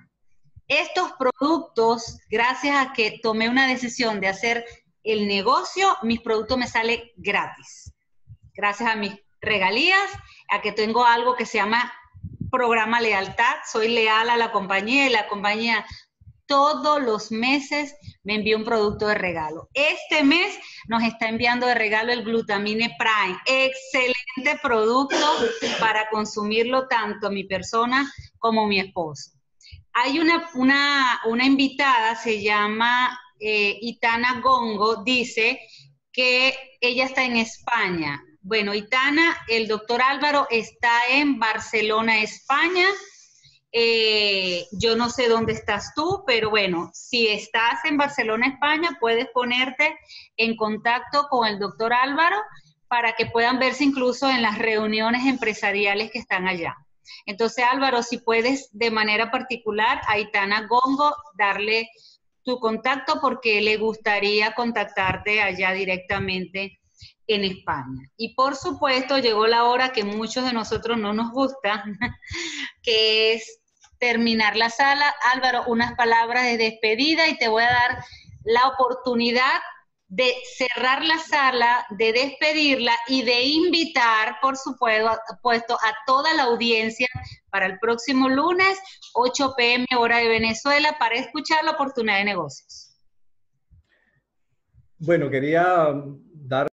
Estos productos, gracias a que tomé una decisión de hacer el negocio, mis productos me salen gratis. Gracias a mis regalías, a que tengo algo que se llama programa lealtad. Soy leal a la compañía y la compañía todos los meses me envía un producto de regalo. Este mes nos está enviando de regalo el Glutamine Prime. Excelente producto para consumirlo tanto mi persona como mi esposo. Hay una invitada, se llama Itana Gongo, dice que ella está en España. Bueno, Itana, el doctor Álvaro está en Barcelona, España. Yo no sé dónde estás tú, pero bueno, si estás en Barcelona, España, puedes ponerte en contacto con el doctor Álvaro para que puedan verse incluso en las reuniones empresariales que están allá. Entonces, Álvaro, si puedes de manera particular a Itana Gongo darle tu contacto porque le gustaría contactarte allá directamente en España. Y por supuesto, llegó la hora que muchos de nosotros no nos gusta, que es terminar la sala. Álvaro, unas palabras de despedida y te voy a dar la oportunidad de cerrar la sala, de despedirla y de invitar, por supuesto, a toda la audiencia para el próximo lunes, 8 p.m. hora de Venezuela, para escuchar la oportunidad de negocios. Bueno, quería dar